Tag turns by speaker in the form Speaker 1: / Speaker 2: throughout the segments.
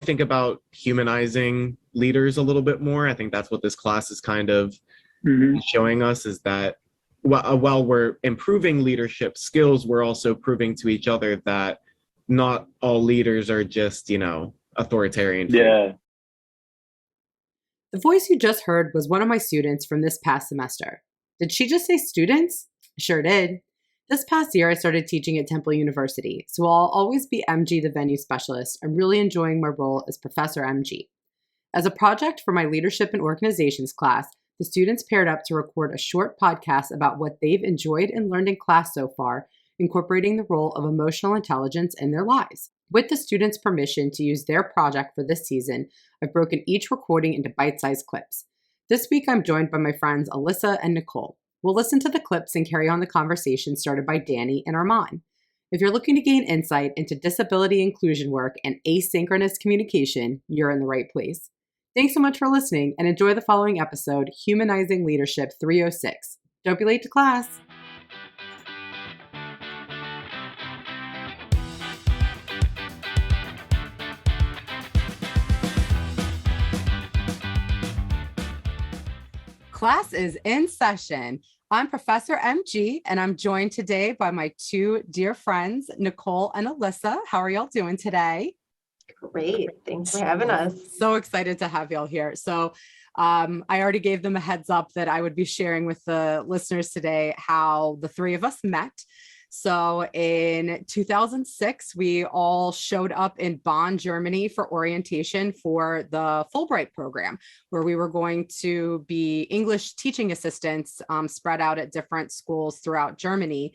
Speaker 1: think about humanizing leaders a little bit more. I think that's what this class is kind of showing us, is that while we're improving leadership skills, we're also proving to each other that not all leaders are just, authoritarian.
Speaker 2: Yeah.
Speaker 3: The voice you just heard was one of my students from this past semester. Did she just say students? Sure did. This past year, I started teaching at Temple University, so I'll always be MG, the venue specialist. I'm really enjoying my role as Professor MG. As a project for my leadership and organizations class, the students paired up to record a short podcast about what they've enjoyed and learned in class so far, incorporating the role of emotional intelligence in their lives. With the students' permission to use their project for this season, I've broken each recording into bite-sized clips. This week, I'm joined by my friends Alyssa and Nicole. We'll listen to the clips and carry on the conversation started by Danny and Armaan. If you're looking to gain insight into disability inclusion work and asynchronous communication, you're in the right place. Thanks so much for listening, and enjoy the following episode, Humanizing Leadership 306. Don't be late to class. Class is in session. I'm Professor MG, and I'm joined today by my two dear friends, Nicole and Alyssa. How are y'all doing today?
Speaker 4: Great. Thanks for having us.
Speaker 3: So excited to have y'all here. So I already gave them a heads up that I would be sharing with the listeners today how the three of us met. So in 2006, we all showed up in Bonn, Germany for orientation for the Fulbright Program, where we were going to be English teaching assistants spread out at different schools throughout Germany.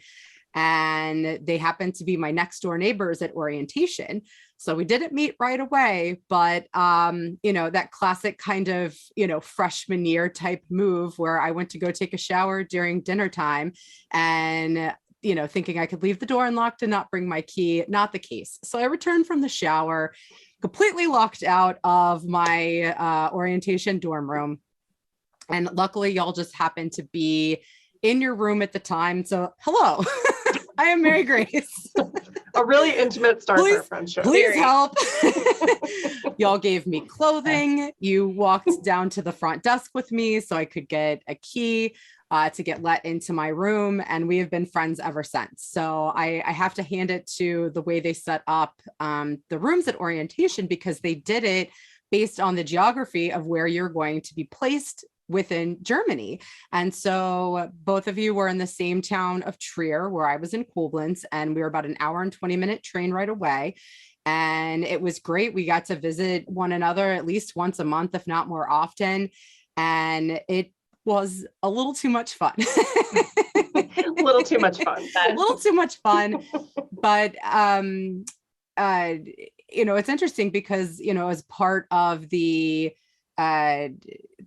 Speaker 3: And they happened to be my next door neighbors at orientation. So we didn't meet right away, but, that classic kind of, freshman year type move where I went to go take a shower during dinner time and thinking I could leave the door unlocked and not bring my key, not the case. So I returned from the shower, completely locked out of my orientation dorm room. And luckily, y'all just happened to be in your room at the time. So hello, I am Mary Grace.
Speaker 4: A really intimate start to our friendship.
Speaker 3: Please help. Y'all gave me clothing. You walked down to the front desk with me so I could get a key to get let into my room. And we have been friends ever since. So I have to hand it to the way they set up the rooms at orientation, because they did it based on the geography of where you're going to be placed within Germany. And so both of you were in the same town of Trier, where I was in Koblenz, and we were about an hour and 20-minute train right away. And it was great. We got to visit one another at least once a month, if not more often. And it was a little too much fun.
Speaker 4: A little too much fun.
Speaker 3: A little too much fun. But, it's interesting because, as part of the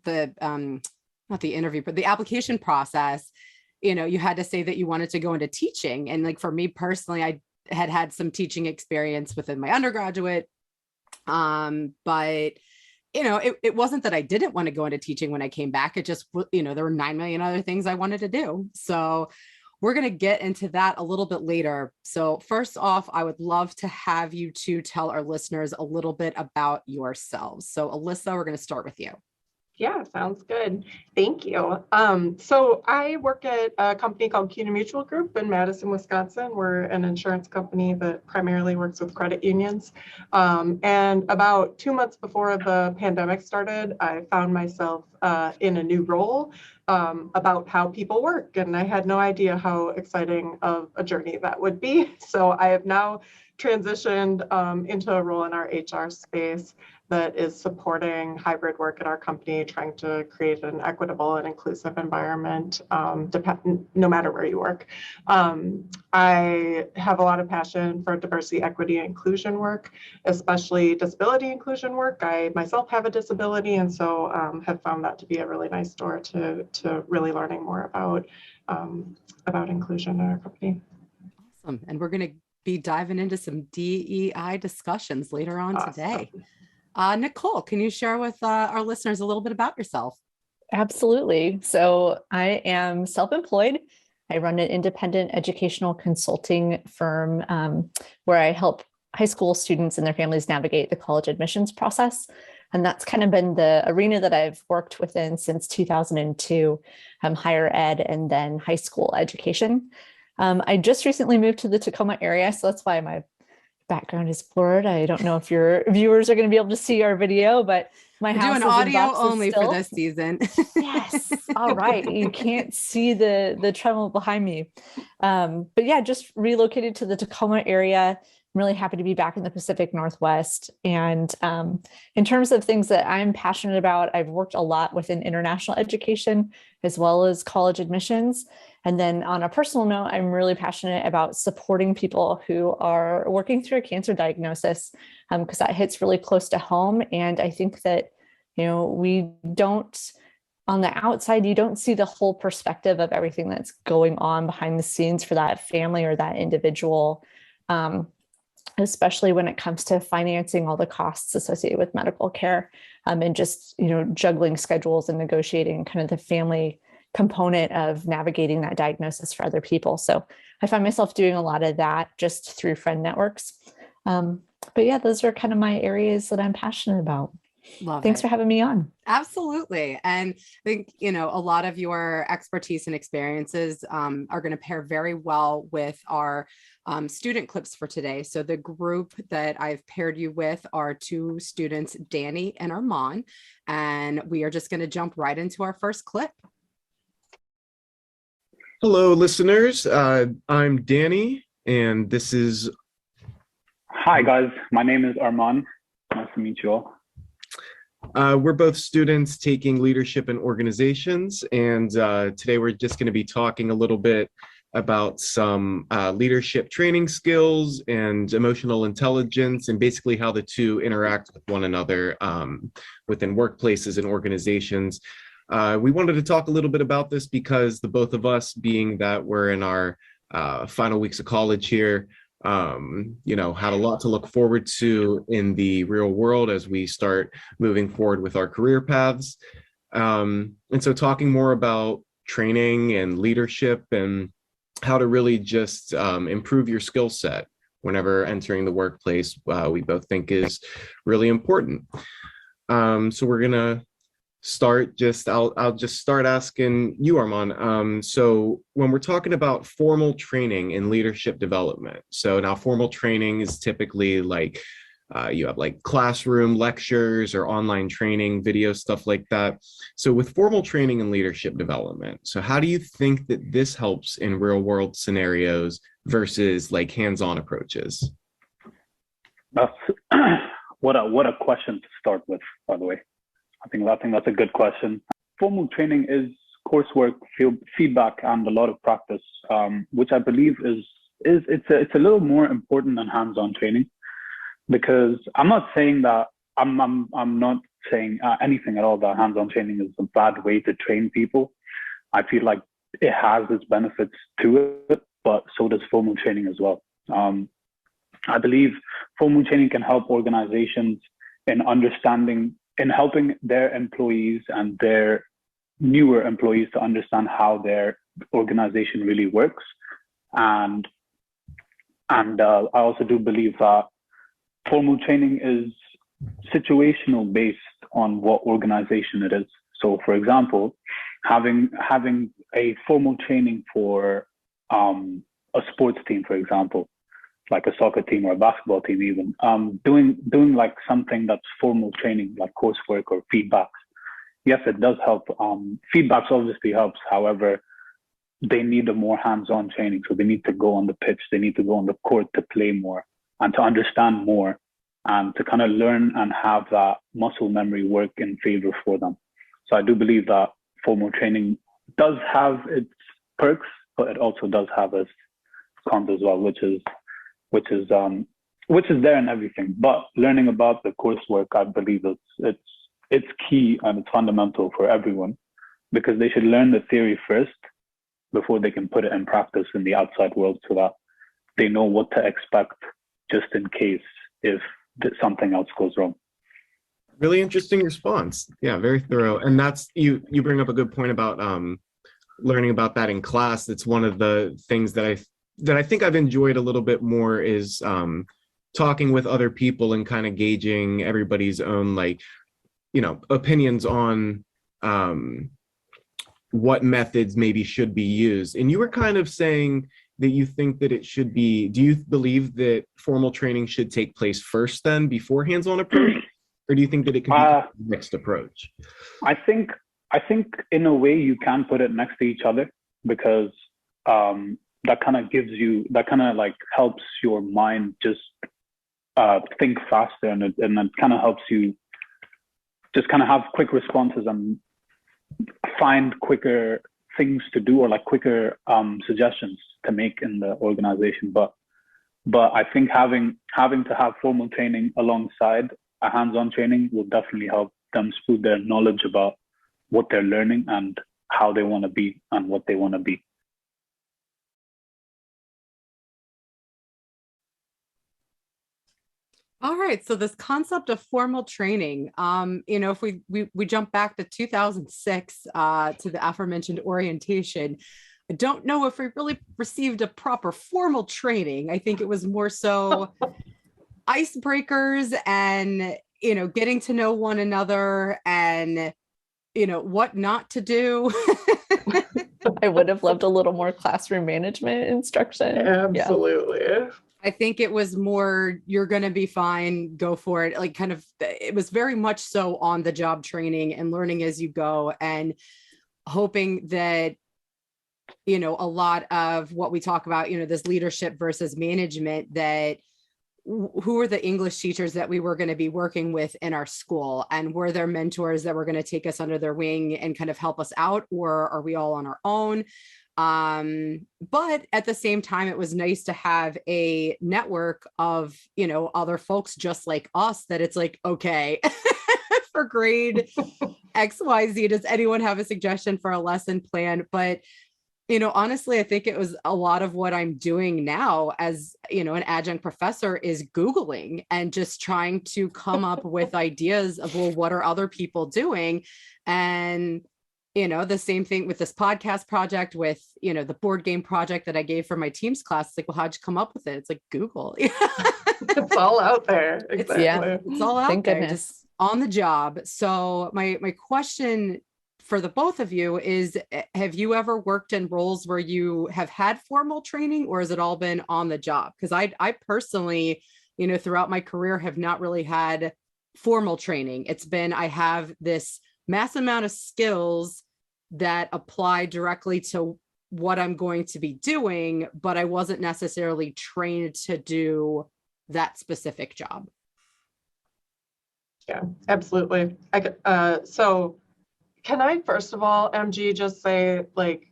Speaker 3: not the interview, but the application process, you had to say that you wanted to go into teaching. And like, for me personally, I had some teaching experience within my undergraduate. But it wasn't that I didn't want to go into teaching when I came back. It just, there were 9 million other things I wanted to do. So we're going to get into that a little bit later. So first off, I would love to have you two tell our listeners a little bit about yourselves. So Alyssa, we're going to start with you.
Speaker 4: Yeah, sounds good. Thank you. So I work at a company called CUNA Mutual Group in Madison, Wisconsin. We're an insurance company that primarily works with credit unions. And about 2 months before the pandemic started, I found myself in a new role about how people work. And I had no idea how exciting of a journey that would be. So I have now transitioned into a role in our HR space that is supporting hybrid work at our company, trying to create an equitable and inclusive environment, no matter where you work. I have a lot of passion for diversity, equity, and inclusion work, especially disability inclusion work. I myself have a disability, and so have found that to be a really nice door to really learning more about inclusion in our company.
Speaker 3: Awesome. And we're going to be diving into some DEI discussions later on today. Nicole, can you share with our listeners a little bit about yourself?
Speaker 5: Absolutely. So I am self-employed. I run an independent educational consulting firm where I help high school students and their families navigate the college admissions process. And that's kind of been the arena that I've worked within since 2002, higher ed and then high school education. I just recently moved to the Tacoma area, so that's why my background is blurred. I don't know if your viewers are going to be able to see our video, but my house is
Speaker 3: audio only
Speaker 5: still
Speaker 3: for this season.
Speaker 5: Yes. All right. You can't see the tremble behind me. But yeah, just relocated to the Tacoma area. I'm really happy to be back in the Pacific Northwest. And in terms of things that I'm passionate about, I've worked a lot within international education as well as college admissions. And then on a personal note, I'm really passionate about supporting people who are working through a cancer diagnosis, because that hits really close to home. And I think that, we don't, on the outside, you don't see the whole perspective of everything that's going on behind the scenes for that family or that individual, especially when it comes to financing all the costs associated with medical care, and just, juggling schedules and negotiating kind of the family component of navigating that diagnosis for other people. So I find myself doing a lot of that just through friend networks. But yeah, those are kind of my areas that I'm passionate about. Thanks for having me on.
Speaker 3: Absolutely. And I think, a lot of your expertise and experiences are going to pair very well with our student clips for today. So the group that I've paired you with are two students, Danny and Armaan, and we are just going to jump right into our first clip.
Speaker 1: Hello, listeners. I'm Danny, and this is...
Speaker 2: Hi, guys. My name is Armaan. Nice to meet you all.
Speaker 1: We're both students taking leadership in organizations, and today we're just going to be talking a little bit about some leadership training skills and emotional intelligence, and basically how the two interact with one another within workplaces and organizations. We wanted to talk a little bit about this because the both of us, being that we're in our final weeks of college here, had a lot to look forward to in the real world as we start moving forward with our career paths. And so talking more about training and leadership and how to really just improve your skill set whenever entering the workplace, we both think is really important. So we're going to start I'll just start asking you, Armaan. So when we're talking about formal training in leadership development, so now formal training is typically like you have like classroom lectures or online training, video, stuff like that. So with formal training in leadership development, so how do you think that this helps in real world scenarios versus like hands-on approaches?
Speaker 2: That's what a question to start with, by the way. I think that's a good question. Formal training is coursework, feedback, and a lot of practice, which I believe it's a little more important than hands-on training, because I'm not saying that I'm not saying anything at all that hands-on training is a bad way to train people. I feel like it has its benefits to it, but so does formal training as well. I believe formal training can help organizations in helping their employees and their newer employees to understand how their organization really works. And I also do believe that formal training is situational based on what organization it is. So for example, having a formal training for a sports team, for example, like a soccer team or a basketball team even, doing like something that's formal training, like coursework or feedbacks. Yes, it does help. Feedbacks obviously helps. However, they need a more hands-on training. So they need to go on the pitch. They need to go on the court to play more and to understand more and to kind of learn and have that muscle memory work in favor for them. So I do believe that formal training does have its perks, but it also does have its cons as well, which is there in everything. But learning about the coursework, I believe it's key and it's fundamental for everyone, because they should learn the theory first before they can put it in practice in the outside world, so that they know what to expect just in case if something else goes wrong.
Speaker 1: Really interesting response. Yeah, very thorough. And that's you bring up a good point about learning about that in class. That's one of the things that I think I've enjoyed a little bit more is talking with other people and kind of gauging everybody's own, like, opinions on what methods maybe should be used. And you were kind of saying that you think that it should be, do you believe that formal training should take place first then before hands-on approach? Or do you think that it can be a mixed approach?
Speaker 2: I think in a way you can put it next to each other, because that kind of like helps your mind just think faster, and it kind of helps you just kind of have quick responses and find quicker things to do, or like quicker suggestions to make in the organization. But I think having to have formal training alongside a hands-on training will definitely help them smooth their knowledge about what they're learning and how they want to be and what they want to be.
Speaker 3: All right. So this concept of formal training, if we jump back to 2006 to the aforementioned orientation, I don't know if we really received a proper formal training. I think it was more so icebreakers and, getting to know one another and, what not to do.
Speaker 5: I would have loved a little more classroom management instruction.
Speaker 4: Absolutely.
Speaker 5: Yeah.
Speaker 3: I think it was more, you're going to be fine, go for it. Like it was very much so on the job training and learning as you go, and hoping that, a lot of what we talk about, this leadership versus management, that who were the English teachers that we were going to be working with in our school, and were there mentors that were going to take us under their wing and kind of help us out, or are we all on our own? But at the same time, it was nice to have a network of, other folks just like us, that it's like, okay, for grade XYZ, does anyone have a suggestion for a lesson plan? But, honestly, I think it was a lot of what I'm doing now as, an adjunct professor is Googling and just trying to come up with ideas of, well, what are other people doing? And the same thing with this podcast project, with, the board game project that I gave for my team's class. It's like, well, how'd you come up with it? It's like Google.
Speaker 4: It's all out there. Exactly.
Speaker 3: It's all out
Speaker 5: Thank
Speaker 3: there,
Speaker 5: goodness.
Speaker 3: just on the job. So my question for the both of you is, have you ever worked in roles where you have had formal training, or has it all been on the job? Because I personally, throughout my career have not really had formal training. It's been, I have this mass amount of skills that apply directly to what I'm going to be doing, but I wasn't necessarily trained to do that specific job.
Speaker 4: Yeah, absolutely. So can I, first of all, MG, just say, like,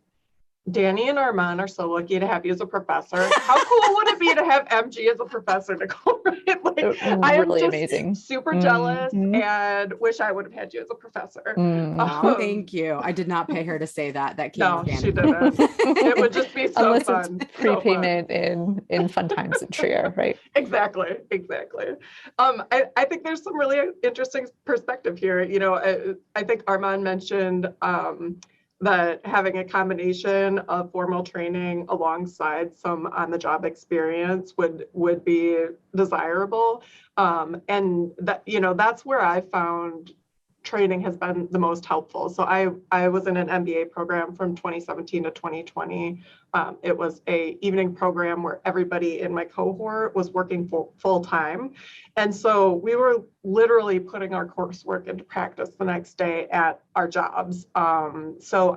Speaker 4: Danny and Armaan are so lucky to have you as a professor. How cool would it be to have MG as a professor, Nicole? Right? Like, I am
Speaker 5: Really
Speaker 4: just
Speaker 5: amazing.
Speaker 4: super jealous and wish I would have had you as a professor.
Speaker 3: Thank you. I did not pay her to say that. That came
Speaker 4: No, she didn't. It would just be so
Speaker 5: Unless
Speaker 4: fun.
Speaker 5: it's prepayment in fun times in Trier, right?
Speaker 4: Exactly. I think there's some really interesting perspective here. I think Armaan mentioned that having a combination of formal training alongside some on-the-job experience would be desirable, and that that's where I found training has been the most helpful. So I was in an MBA program from 2017 to 2020. It was a evening program where everybody in my cohort was working full time. And so we were literally putting our coursework into practice the next day at our jobs. So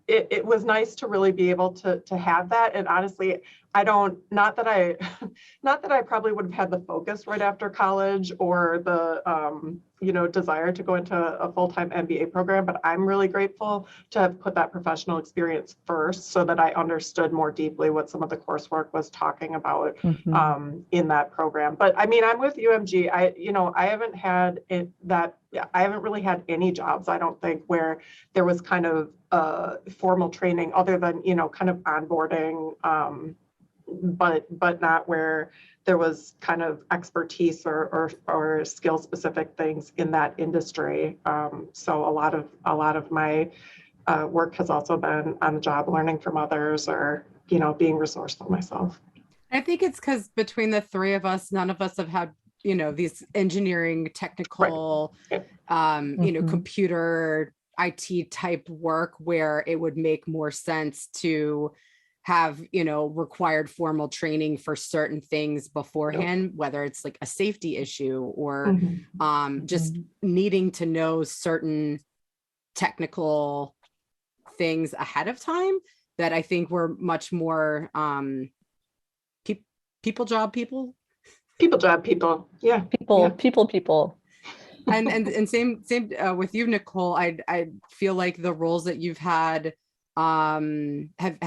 Speaker 4: it was nice to really be able to have that. And honestly, not that I probably would have had the focus right after college or the desire to go into a full-time MBA program, but I'm really grateful to have put that professional experience first so that I understood more deeply what some of the coursework was talking about in that program. But I mean, I'm with UMG. I haven't really had any jobs, I don't think, where there was kind of formal training other than, kind of onboarding, but not where there was kind of expertise or skill specific things in that industry. So a lot of my work has also been on the job, learning from others, or being resourceful myself.
Speaker 3: I think it's because between the three of us, none of us have had, these engineering, technical, computer IT type work where it would make more sense to have, required formal training for certain things beforehand, whether it's like a safety issue or just needing to know certain technical things ahead of time, that I think we're much more people job people. Yeah.
Speaker 5: People.
Speaker 3: And same with you, Nicole. I feel like the roles that you've had, have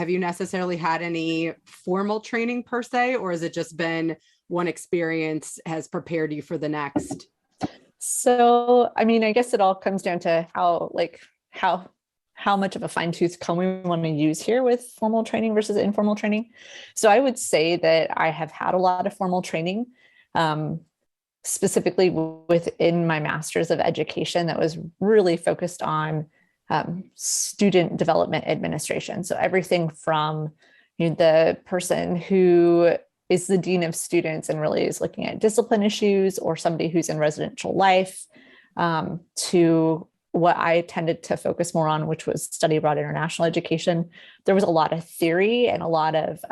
Speaker 3: you necessarily had any formal training per se, or has it just been one experience has prepared you for the next?
Speaker 5: So, I mean, I guess it all comes down to how much of a fine-tooth comb we want to use here with formal training versus informal training. So I would say that I have had a lot of formal training, specifically within my master's of education that was really focused on student development administration. So everything from the person who is the dean of students and really is looking at discipline issues, or somebody who's in residential life, to what I tended to focus more on, which was study abroad international education. There was a lot of theory and a lot of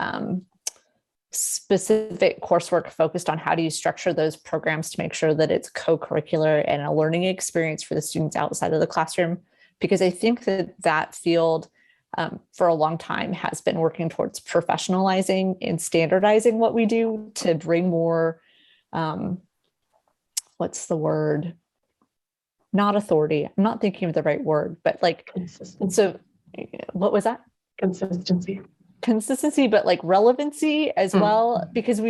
Speaker 5: specific coursework focused on how do you structure those programs to make sure that it's co-curricular and a learning experience for the students outside of the classroom. Because I think that field for a long time has been working towards professionalizing and standardizing what we do to bring more, what's the word? Not authority. I'm not thinking of the right word, but like, so what was that? Consistency, but like relevancy as well, because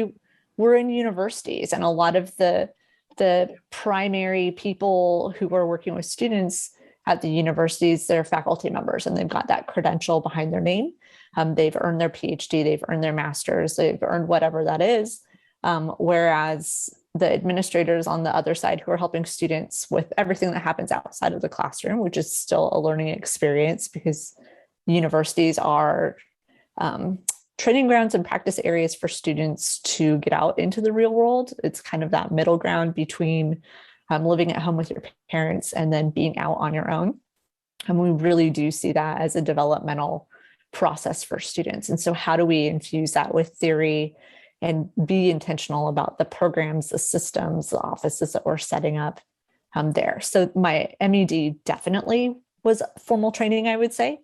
Speaker 5: we're in universities, and a lot of the primary people who are working with students at the universities, they're faculty members, and they've got that credential behind their name. They've earned their PhD, they've earned their master's, they've earned whatever that is. Whereas the administrators on the other side who are helping students with everything that happens outside of the classroom, which is still a learning experience, because universities are training grounds and practice areas for students to get out into the real world. It's kind of that middle ground between living at home with your parents and then being out on your own. And we really do see that as a developmental process for students. And so how do we infuse that with theory and be intentional about the programs, the systems, the offices that we're setting up there? So my MED definitely was formal training, I would say,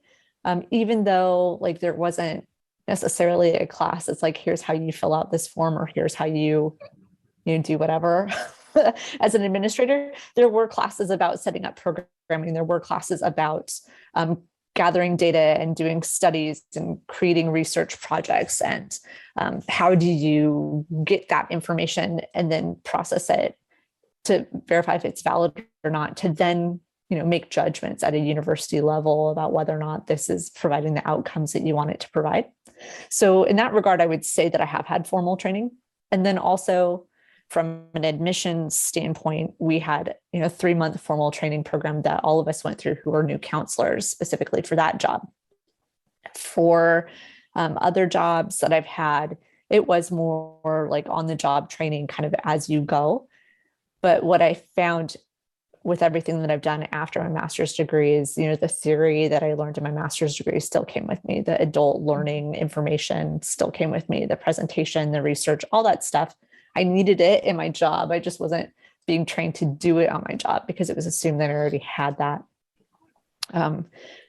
Speaker 5: even though like there wasn't necessarily a class. It's like, here's how you fill out this form, or here's how you do whatever. As an administrator, there were classes about setting up programming. There were classes about gathering data and doing studies and creating research projects, and how do you get that information and then process it to verify if it's valid or not, to then make judgments at a university level about whether or not this is providing the outcomes that you want it to provide. So in that regard, I would say that I have had formal training. And then also from an admissions standpoint, we had a 3-month formal training program that all of us went through who were new counselors specifically for that job. For other jobs that I've had, it was more like on the job training, kind of as you go. But what I found with everything that I've done after my master's degree is, the theory that I learned in my master's degree still came with me. The adult learning information still came with me, the presentation, the research, all that stuff. I needed it in my job. I just wasn't being trained to do it on my job because it was assumed that I already had that.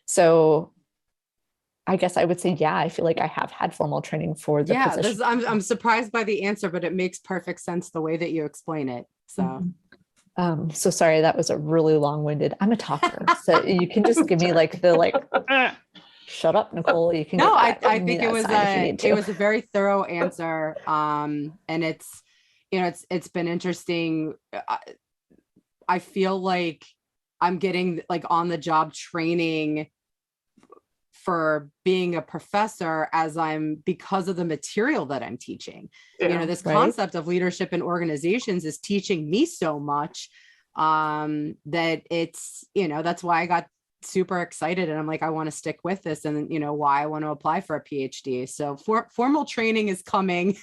Speaker 5: So I guess I would say, yeah, I feel like I have had formal training for the position.
Speaker 3: I'm surprised by the answer, but it makes perfect sense the way that you explain it. So.
Speaker 5: So sorry, that was a really long-winded. I'm a talker, so you can just give me shut up, Nicole. You can.
Speaker 3: No, I think it was a very thorough answer. And it's been interesting. I feel like I'm getting on the job training for being a professor because of the material that I'm teaching.
Speaker 4: Yeah,
Speaker 3: this concept of leadership in organizations is teaching me so much that it's, that's why I got super excited, and I'm like, I want to stick with this, and why I want to apply for a PhD. So formal training is coming.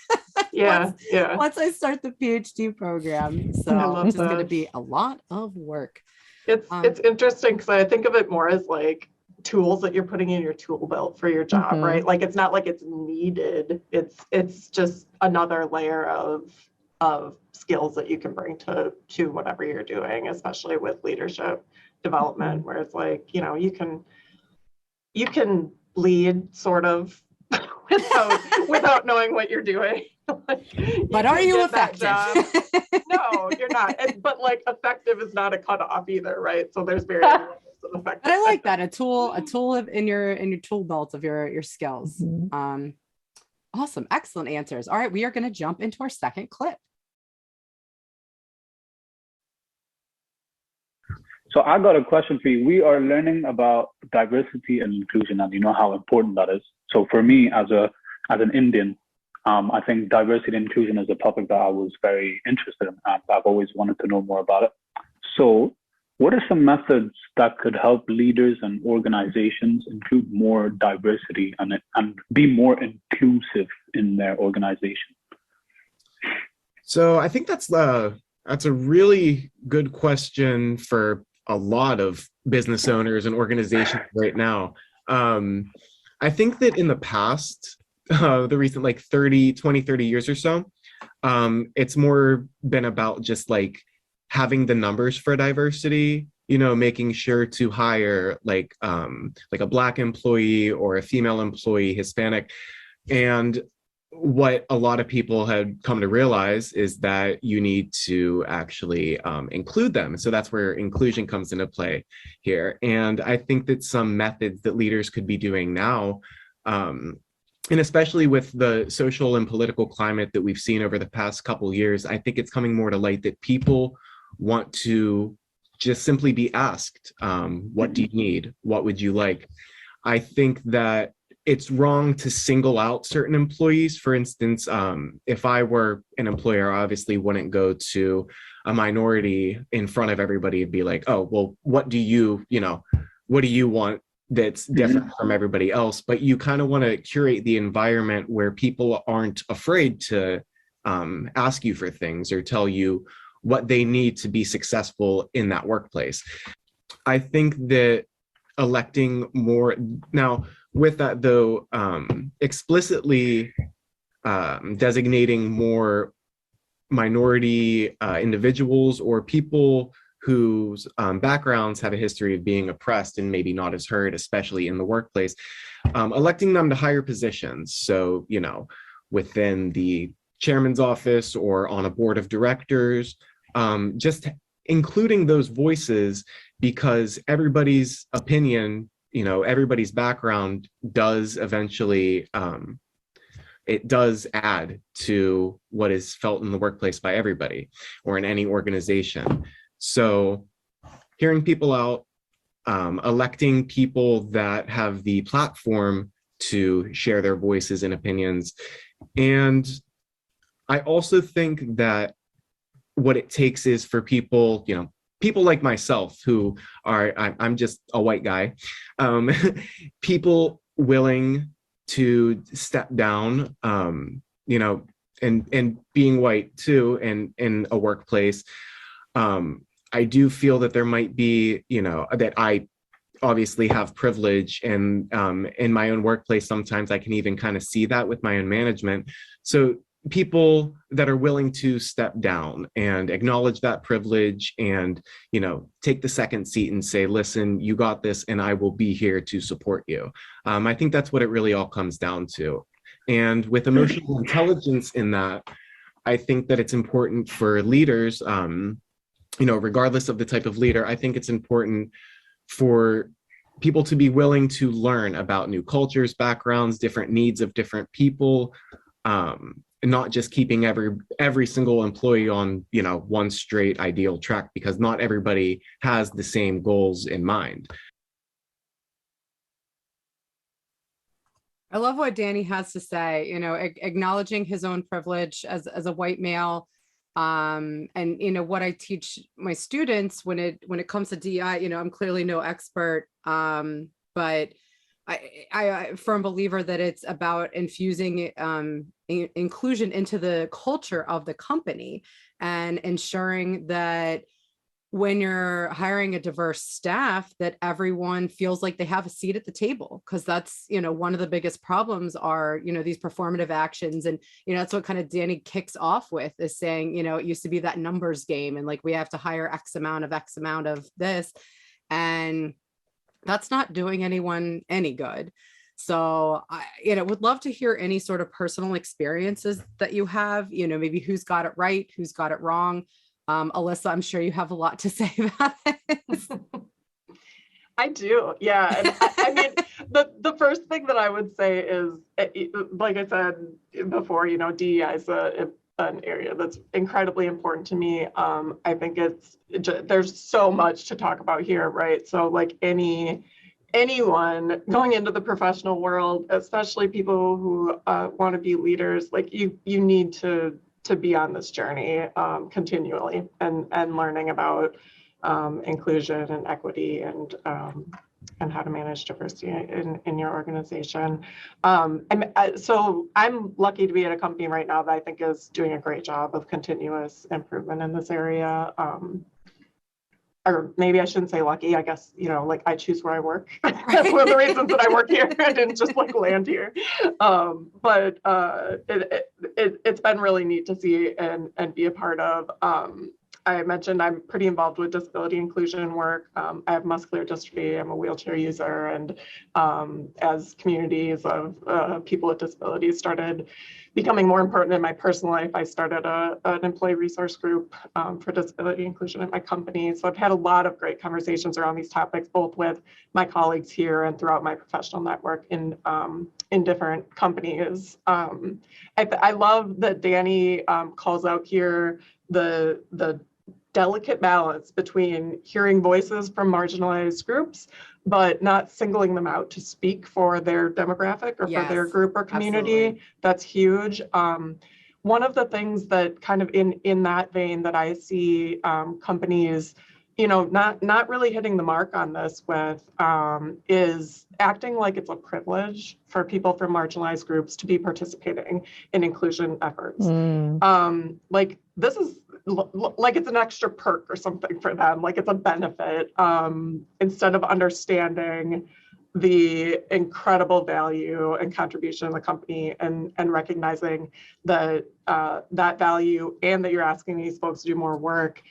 Speaker 4: Yeah.
Speaker 3: Once I start the PhD program.
Speaker 4: I
Speaker 3: So
Speaker 4: love
Speaker 3: it's just going to
Speaker 4: that.
Speaker 3: be a lot of work.
Speaker 4: It's interesting because I think of it more as like tools that you're putting in your tool belt for your job, right? Like it's not like it's needed. It's just another layer of skills that you can bring to whatever you're doing, especially with leadership development, where it's like, you can lead sort of without knowing what you're doing.
Speaker 3: But are you effective?
Speaker 4: No, you're not. But like effective is not a cutoff either, right? So there's very levels of effective.
Speaker 3: But I like that, a tool in your tool belt of your skills. Awesome, excellent answers. All right, we are going to jump into our second clip.
Speaker 2: So I got a question for you. We are learning about diversity and inclusion, and you know how important that is. So for me, as an Indian, I think diversity and inclusion is a topic that I was very interested in. I've always wanted to know more about it. So what are some methods that could help leaders and organizations include more diversity and be more inclusive in their organization?
Speaker 1: So I think that's a really good question for a lot of business owners and organizations right now. I think that in the past, the recent like 20, 30 years or so, it's more been about just like having the numbers for diversity, making sure to hire like a Black employee or a female employee, Hispanic. And what a lot of people had come to realize is that you need to actually include them. So that's where inclusion comes into play here. And I think that some methods that leaders could be doing now, and especially with the social and political climate that we've seen over the past couple of years, I think it's coming more to light that people want to just simply be asked, what do you need? What would you like? I think that it's wrong to single out certain employees. For instance, if I were an employer, I obviously wouldn't go to a minority in front of everybody and be like, oh, well, what do you want that's different from everybody else? But you kind of want to curate the environment where people aren't afraid to ask you for things or tell you what they need to be successful in that workplace. I think that electing more now, with that though, explicitly designating more minority individuals or people whose backgrounds have a history of being oppressed and maybe not as heard, especially in the workplace, electing them to higher positions. So, within the chairman's office or on a board of directors, just including those voices, because everybody's opinion, everybody's background does eventually, it does add to what is felt in the workplace by everybody or in any organization. So hearing people out, electing people that have the platform to share their voices and opinions. And I also think that what it takes is for people, people like myself who I'm just a white guy, people willing to step down, and being white too, in a workplace. I do feel that there might be, that I obviously have privilege, and in my own workplace, sometimes I can even kind of see that with my own management. So people that are willing to step down and acknowledge that privilege and, take the second seat and say, listen, you got this, and I will be here to support you. I think that's what it really all comes down to. And with emotional intelligence in that, I think that it's important for leaders, regardless of the type of leader, I think it's important for people to be willing to learn about new cultures, backgrounds, different needs of different people, not just keeping every single employee on, one straight ideal track, because not everybody has the same goals in mind.
Speaker 3: I love what Danny has to say, acknowledging his own privilege as a white male, And, you know, what I teach my students when it comes to DEI, you know, I'm clearly no expert, but I firm believer that it's about infusing inclusion into the culture of the company and ensuring that when you're hiring a diverse staff, that everyone feels like they have a seat at the table. Because that's, you know, one of the biggest problems are, you know, these performative actions. And, you know, that's what kind of Danny kicks off with, is saying, you know, it used to be that numbers game and like, we have to hire X amount of this. And that's not doing anyone any good. So I, you know, would love to hear any sort of personal experiences that you have, you know, maybe who's got it right, who's got it wrong. Alyssa, I'm sure you have a lot to say about this.
Speaker 4: I do. Yeah. And I mean, the first thing that I would say is, like I said before, you know, DEI is an area that's incredibly important to me. I think there's so much to talk about here, right? So like anyone going into the professional world, especially people who want to be leaders, like you need to be on this journey continually and learning about inclusion and equity and how to manage diversity in your organization. So I'm lucky to be at a company right now that I think is doing a great job of continuous improvement in this area. Or maybe I shouldn't say lucky, I guess, you know, like I choose where I work. That's one of the reasons that I work here. I didn't just like land here. But it's been really neat to see and be a part of. I mentioned I'm pretty involved with disability inclusion work. I have muscular dystrophy. I'm a wheelchair user. And as communities of people with disabilities started becoming more important in my personal life, I started an employee resource group for disability inclusion at my company. So I've had a lot of great conversations around these topics, both with my colleagues here and throughout my professional network in different companies. I love that Danny calls out here the delicate balance between hearing voices from marginalized groups, but not singling them out to speak for their demographic or for their group or community. Absolutely. That's huge. One of the things that kind of in that vein that I see companies, you know, not really hitting the mark on this with is acting like it's a privilege for people from marginalized groups to be participating in inclusion efforts. Like this is like it's an extra perk or something for them, like it's a benefit, instead of understanding the incredible value and contribution of the company and recognizing that that value and that you're asking these folks to do more work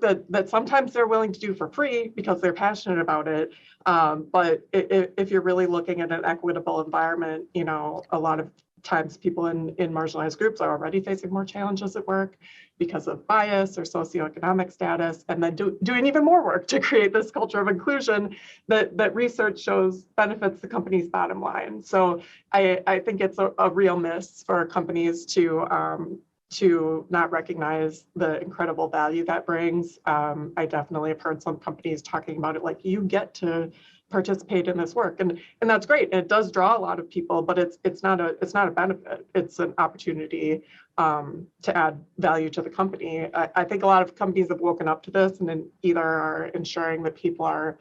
Speaker 4: that sometimes they're willing to do for free because they're passionate about it. But if you're really looking at an equitable environment, you know, a lot of times people in marginalized groups are already facing more challenges at work because of bias or socioeconomic status, and then doing even more work to create this culture of inclusion that research shows benefits the company's bottom line. So I think it's a real miss for companies to not recognize the incredible value that brings. I definitely have heard some companies talking about it like, you get to participate in this work, and that's great. It does draw a lot of people, but it's not a benefit. It's an opportunity to add value to the company. I think a lot of companies have woken up to this and then either are ensuring that people are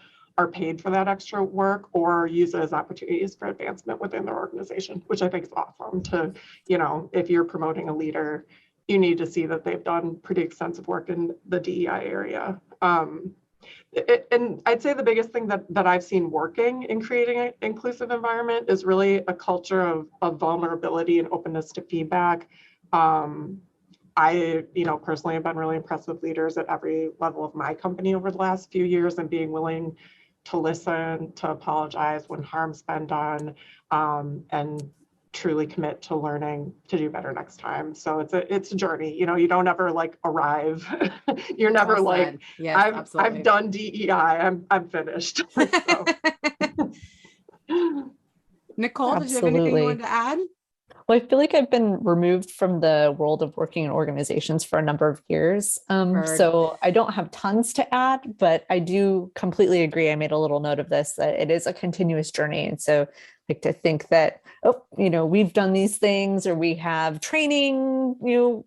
Speaker 4: paid for that extra work or use it as opportunities for advancement within their organization, which I think is awesome. To, you know, if you're promoting a leader, you need to see that they've done pretty extensive work in the DEI area. And I'd say the biggest thing that I've seen working in creating an inclusive environment is really a culture of vulnerability and openness to feedback. I, you know, personally have been really impressed with leaders at every level of my company over the last few years and being willing to listen, to apologize when harm's been done, and truly commit to learning to do better next time. So it's a journey. You know, you don't ever like arrive. You're never well like, yes, I've done DEI. I'm finished. So.
Speaker 3: Nicole, did you have anything you wanted to add?
Speaker 5: Well, I feel like I've been removed from the world of working in organizations for a number of years. So I don't have tons to add, but I do completely agree. I made a little note of this, that it is a continuous journey. And so like to think that, oh, you know, we've done these things or we have training, you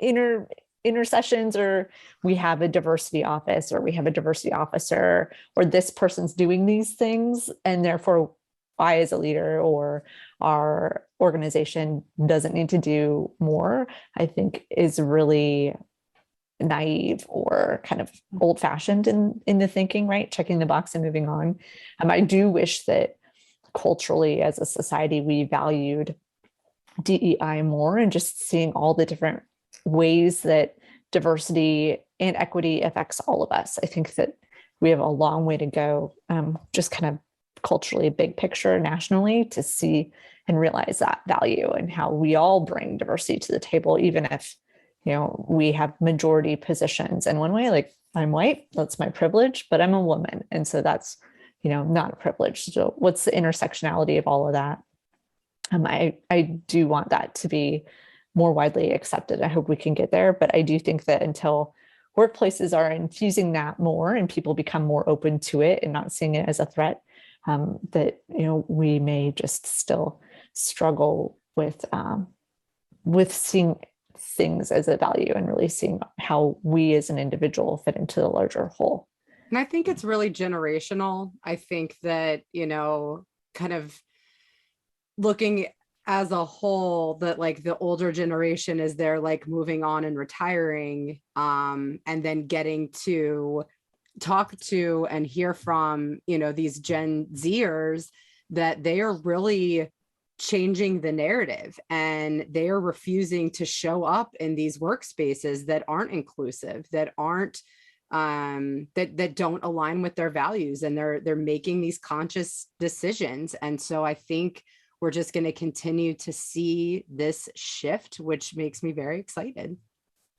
Speaker 5: know, intercessions, or we have a diversity office, or we have a diversity officer, or this person's doing these things, and therefore I as a leader or our organization doesn't need to do more, I think is really naive or kind of old-fashioned in the thinking, right? Checking the box and moving on. I do wish that culturally as a society, we valued DEI more, and just seeing all the different ways that diversity and equity affects all of us. I think that we have a long way to go, just kind of culturally, big picture nationally, to see and realize that value and how we all bring diversity to the table, even if, you know, we have majority positions. And one way, like, I'm white, that's my privilege, but I'm a woman. And so that's, you know, not a privilege. So what's the intersectionality of all of that? I do want that to be more widely accepted. I hope we can get there, but I do think that until workplaces are infusing that more and people become more open to it and not seeing it as a threat, that, you know, we may just still struggle with seeing things as a value and really seeing how we as an individual fit into the larger whole.
Speaker 3: And I think it's really generational. I think that, you know, kind of looking as a whole, that like the older generation is they're like moving on and retiring, and then getting to talk to and hear from, you know, these Gen Zers, that they are really changing the narrative, and they are refusing to show up in these workspaces that aren't inclusive, that aren't that don't align with their values, and they're making these conscious decisions. And so I think we're just going to continue to see this shift, which makes me very excited.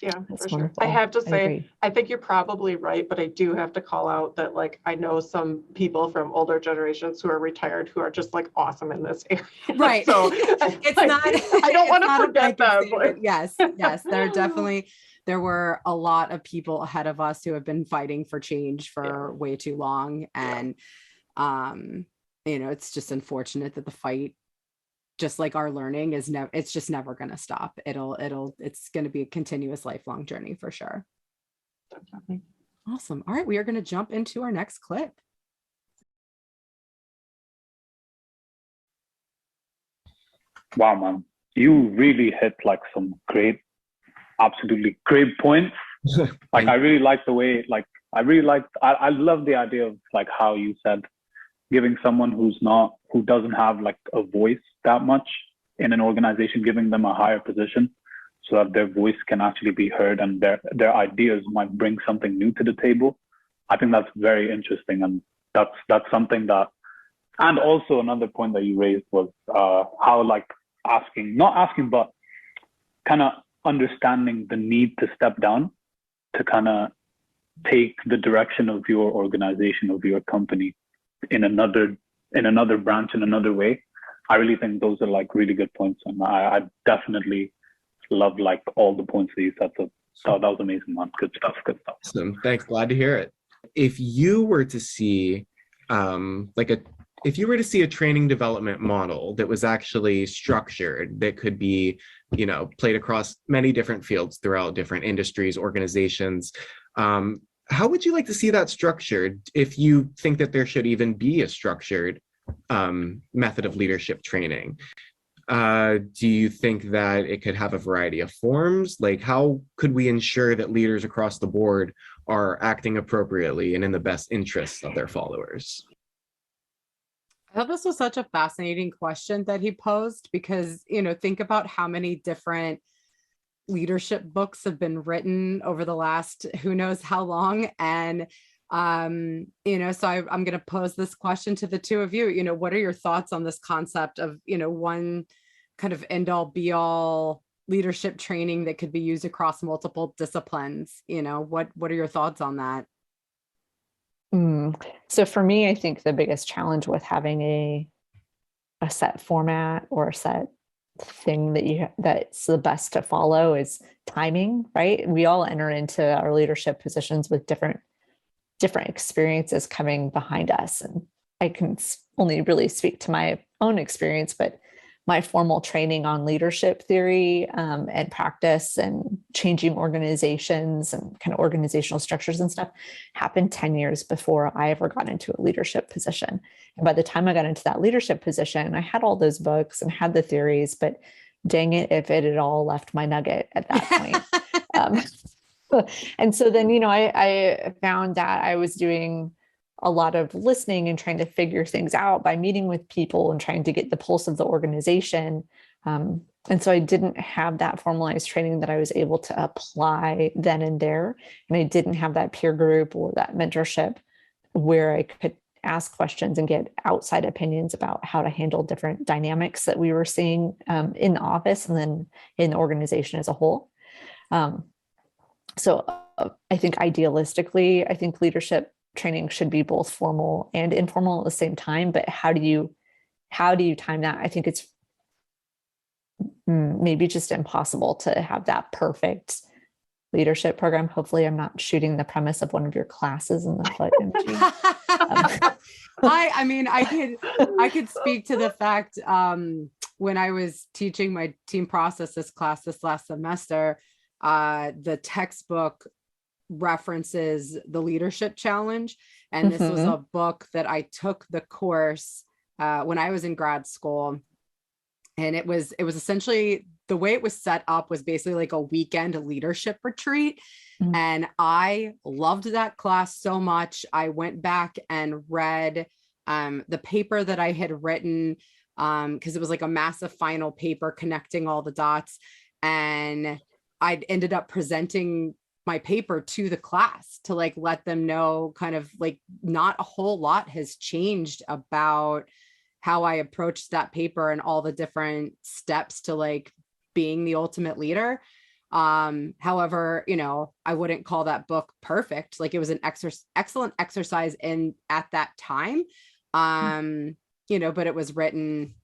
Speaker 4: Yeah,
Speaker 5: That's
Speaker 4: for sure.
Speaker 5: wonderful.
Speaker 4: I have to say,
Speaker 5: agree.
Speaker 4: I think you're probably right, but I do have to call out that, like, I know some people from older generations who are retired who are just like awesome in this area.
Speaker 3: Right.
Speaker 4: So
Speaker 3: It's
Speaker 4: like,
Speaker 3: not,
Speaker 4: I don't want to forget them.
Speaker 3: Yes. There were a lot of people ahead of us who have been fighting for change for way too long. And, you know, it's just unfortunate that the fight, just like our learning, is it's just never going to stop. It's going to be a continuous lifelong journey for sure.
Speaker 4: Definitely.
Speaker 3: Awesome. All right. We are going to jump into our next clip.
Speaker 2: Wow, man. You really hit like some absolutely great points. Like, I really like the way, like, I love the idea of like how you said, giving someone who doesn't have like a voice that much in an organization, giving them a higher position so that their voice can actually be heard and their ideas might bring something new to the table. I think that's very interesting. And that's something that, and also another point that you raised was how like not asking, but kind of understanding the need to step down to kind of take the direction of your organization, of your company in another branch, in another way. I really think those are like really good points. And I definitely love like all the points that you said. So that was amazing, man. Good stuff.
Speaker 1: Awesome. Thanks. Glad to hear it. If you were to see if you were to see a training development model that was actually structured, that could be, you know, played across many different fields throughout different industries, organizations, how would you like to see that structured, if you think that there should even be a structured method of leadership training? Do you think that it could have a variety of forms? Like, how could we ensure that leaders across the board are acting appropriately and in the best interests of their followers?
Speaker 3: I thought this was such a fascinating question that he posed, because, you know, think about how many different leadership books have been written over the last who knows how long. And you know, so I'm going to pose this question to the two of you. You know, what are your thoughts on this concept of, you know, one kind of end all be all leadership training that could be used across multiple disciplines? You know, what are your thoughts on that?
Speaker 5: So for me, I think the biggest challenge with having a set format or a set thing that's the best to follow is timing, right? We all enter into our leadership positions with different experiences coming behind us. And I can only really speak to my own experience, but my formal training on leadership theory and practice and changing organizations and kind of organizational structures and stuff happened 10 years before I ever got into a leadership position. And by the time I got into that leadership position, I had all those books and had the theories, but dang it, if it had all left my nugget at that point. And so then, I found that I was doing a lot of listening and trying to figure things out by meeting with people and trying to get the pulse of the organization. And so I didn't have that formalized training that I was able to apply then and there. And I didn't have that peer group or that mentorship where I could ask questions and get outside opinions about how to handle different dynamics that we were seeing in the office and then in the organization as a whole. So I think idealistically, I think leadership training should be both formal and informal at the same time, but how do you time that? I think it's maybe just impossible to have that perfect leadership program. Hopefully I'm not shooting the premise of one of your classes in the foot.
Speaker 3: I could speak to the fact when I was teaching my team processes class this last semester, the textbook references the leadership challenge. And this was a book that I took the course when I was in grad school. And it was essentially, the way it was set up was basically like a weekend leadership retreat. And I loved that class so much. I went back and read the paper that I had written because it was like a massive final paper connecting all the dots. And I ended up presenting my paper to the class to like let them know kind of like not a whole lot has changed about how I approached that paper and all the different steps to like being the ultimate leader. However, I wouldn't call that book perfect. Like it was an excellent exercise at that time. But it was written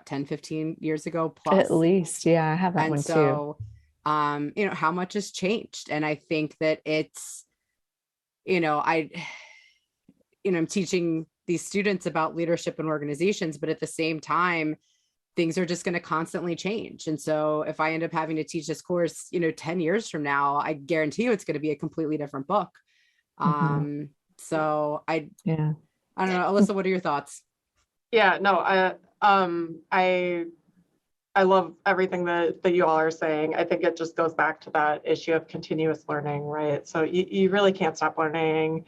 Speaker 3: 10, 15 years ago plus. At
Speaker 5: least. Yeah, I have that one too.
Speaker 3: How much has changed. And I think that it's, I'm teaching these students about leadership and organizations, but at the same time, things are just going to constantly change. And so if I end up having to teach this course, 10 years from now, I guarantee you it's going to be a completely different book. So I don't know, Alyssa, what are your thoughts?
Speaker 4: Yeah, no, I love everything that you all are saying. I think it just goes back to that issue of continuous learning, right? So you really can't stop learning.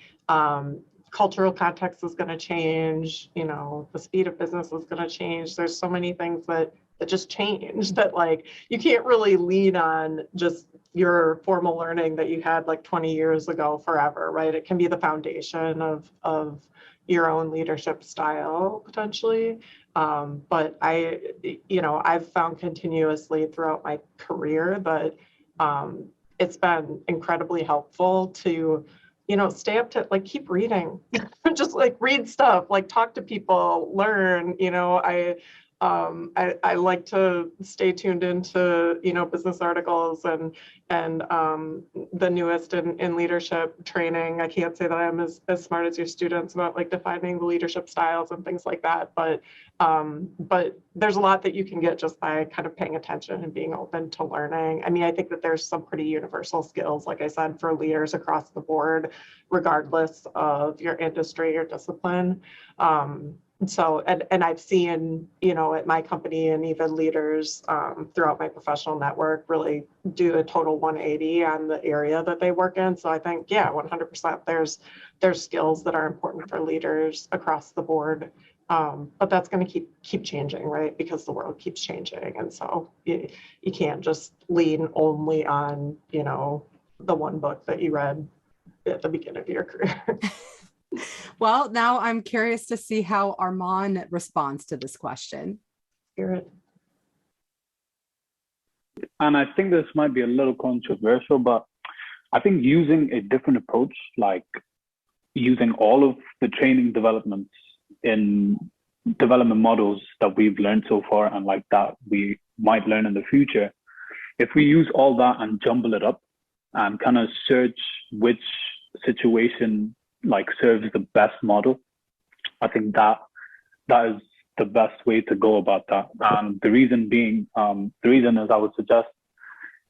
Speaker 4: Cultural context is going to change, the speed of business is going to change. There's so many things that just change that like you can't really lean on just your formal learning that you had like 20 years ago forever, right? It can be the foundation of your own leadership style potentially. But I've found continuously throughout my career that it's been incredibly helpful to, stay up to like keep reading, just like read stuff, like talk to people, learn. I like to stay tuned into business articles and the newest in leadership training. I can't say that I'm as smart as your students about like defining the leadership styles and things like that, but there's a lot that you can get just by kind of paying attention and being open to learning. I mean, I think that there's some pretty universal skills, like I said, for leaders across the board, regardless of your industry or discipline. So, and I've seen, at my company and even leaders throughout my professional network really do a total 180 on the area that they work in. So I think, 100% there's skills that are important for leaders across the board. But that's going to keep changing, right? Because the world keeps changing. And so you can't just lean only on, the one book that you read at the beginning of your career.
Speaker 3: Well, now I'm curious to see how Armaan responds to this question.
Speaker 2: Hear it. And I think this might be a little controversial, but I think using a different approach, like using all of the training developments in development models that we've learned so far and like that we might learn in the future, if we use all that and jumble it up and kind of search which situation like serves the best model, I think that is the best way to go about that. And the reason being, the reason is I would suggest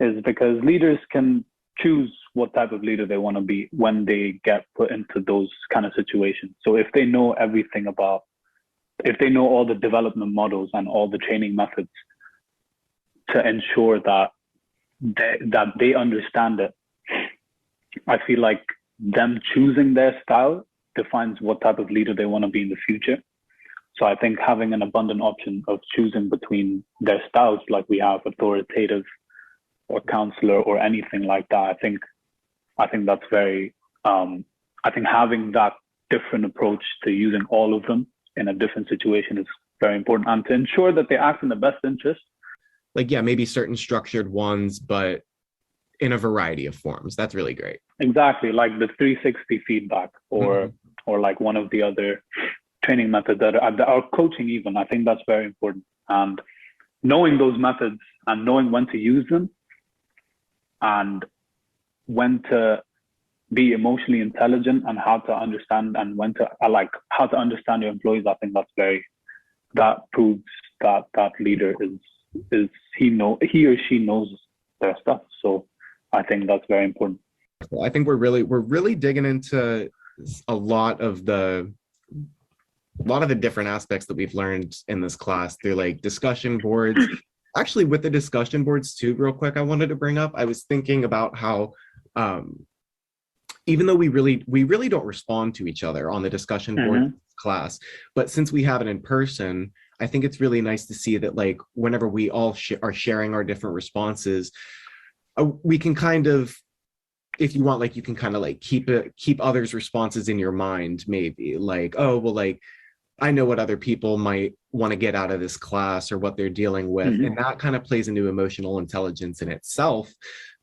Speaker 2: is because leaders can choose what type of leader they want to be when they get put into those kind of situations. So if they know everything about, if they know all the development models and all the training methods to ensure that they understand it, I feel like them choosing their style defines what type of leader they want to be in the future. So I think having an abundant option of choosing between their styles, like we have authoritative or counselor or anything like that, I think that's very, I think having that different approach to using all of them in a different situation is very important, and to ensure that they act in the best interest.
Speaker 1: Like, yeah, maybe certain structured ones, but in a variety of forms. That's really great.
Speaker 2: Exactly, like the 360 feedback, or or like one of the other training methods that are coaching even. I think that's very important. And knowing those methods and knowing when to use them and when to be emotionally intelligent and how to understand, and when to how to understand your employees, I think that proves that leader is he or she knows their stuff. So I think that's very important.
Speaker 1: I think we're really digging into a lot of the different aspects that we've learned in this class through like discussion boards. Actually, with the discussion boards too, real quick, I wanted to bring up, I was thinking about how even though we really don't respond to each other on the discussion board class, but since we have it in person, I think it's really nice to see that like whenever we all are sharing our different responses, we can kind of, if you want, like you can kind of like keep others' responses in your mind, maybe like, oh, well, like I know what other people might want to get out of this class or what they're dealing with. And that kind of plays into emotional intelligence in itself,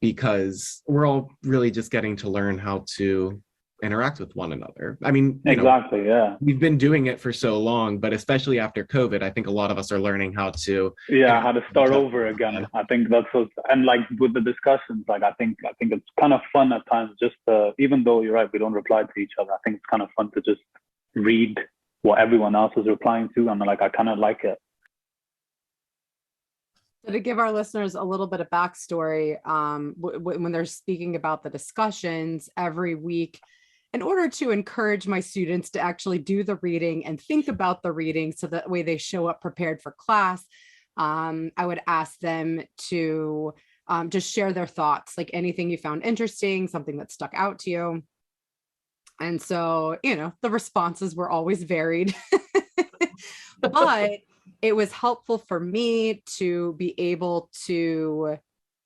Speaker 1: because we're all really just getting to learn how to interact with one another. I mean,
Speaker 2: exactly, yeah.
Speaker 1: We've been doing it for so long, but especially after COVID, I think a lot of us are learning how to
Speaker 2: how to start over again. I think that's what, and like with the discussions, like I think it's kind of fun at times just to, even though you're right, we don't reply to each other, I think it's kind of fun to just read what everyone else is replying to. I'm like, I kind of like it.
Speaker 3: So to give our listeners a little bit of backstory, when they're speaking about the discussions every week, in order to encourage my students to actually do the reading and think about the reading so that way they show up prepared for class, I would ask them to just share their thoughts, like anything you found interesting, something that stuck out to you. And so, the responses were always varied, but it was helpful for me to be able to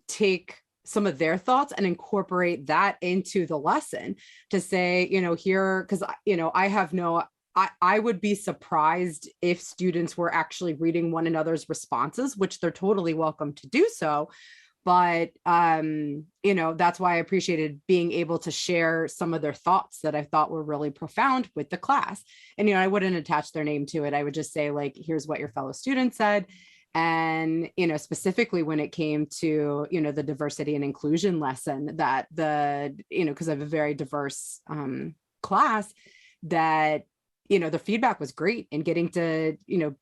Speaker 3: take some of their thoughts and incorporate that into the lesson to say, here, because, I would be surprised if students were actually reading one another's responses, which they're totally welcome to do so. But, that's why I appreciated being able to share some of their thoughts that I thought were really profound with the class. And, I wouldn't attach their name to it. I would just say, like, here's what your fellow student said. And, specifically when it came to, the diversity and inclusion lesson, that because I have a very diverse class, that the feedback was great in getting to,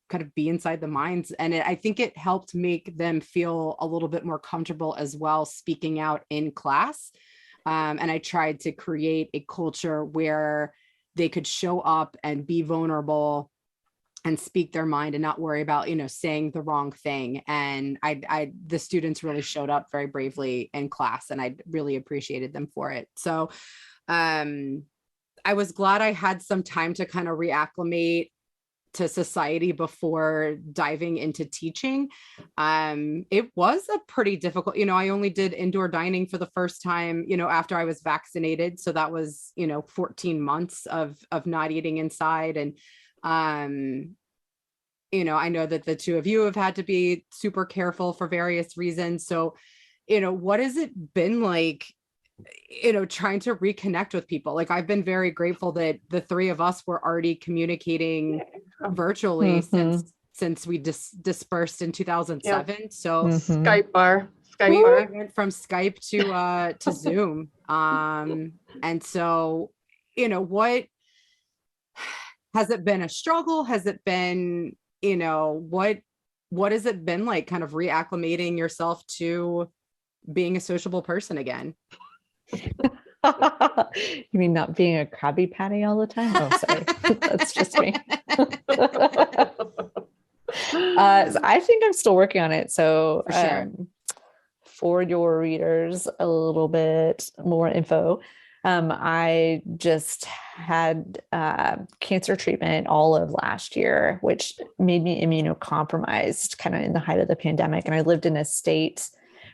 Speaker 3: kind of be inside the minds. And I think it helped make them feel a little bit more comfortable as well, speaking out in class. And I tried to create a culture where they could show up and be vulnerable and speak their mind and not worry about, saying the wrong thing. And the students really showed up very bravely in class, and I really appreciated them for it. So, I was glad I had some time to kind of reacclimate to society before diving into teaching. It was a pretty difficult, I only did indoor dining for the first time, after I was vaccinated. So that was, 14 months of not eating inside. And, I know that the two of you have had to be super careful for various reasons. So, what has it been like, trying to reconnect with people? Like, I've been very grateful that the three of us were already communicating virtually since we dispersed in 2007. Yep. So
Speaker 4: Skype bar.
Speaker 3: We went from Skype to Zoom. And so, what has it been a struggle? Has it been, what has it been like kind of reacclimating yourself to being a sociable person again?
Speaker 5: You mean not being a Krabby Patty all the time? Oh, sorry. That's just me. So I think I'm still working on it. So
Speaker 3: For sure.
Speaker 5: For your readers, a little bit more info. I just had cancer treatment all of last year, which made me immunocompromised kind of in the height of the pandemic. And I lived in a state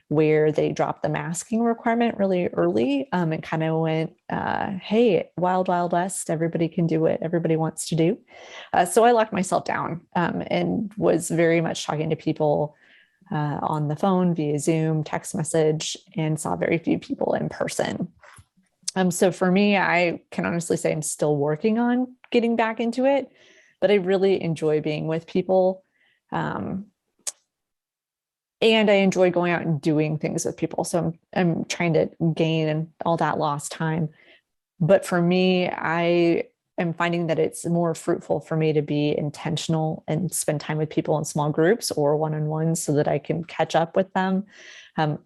Speaker 5: where they dropped the masking requirement really early, and kind of went, hey, wild, wild west, everybody can do what everybody wants to do. So I locked myself down and was very much talking to people on the phone, via Zoom, text message, and saw very few people in person. So for me, I can honestly say I'm still working on getting back into it, but I really enjoy being with people. And I enjoy going out and doing things with people. So I'm trying to gain all that lost time. But for me, I am finding that it's more fruitful for me to be intentional and spend time with people in small groups or one-on-ones so that I can catch up with them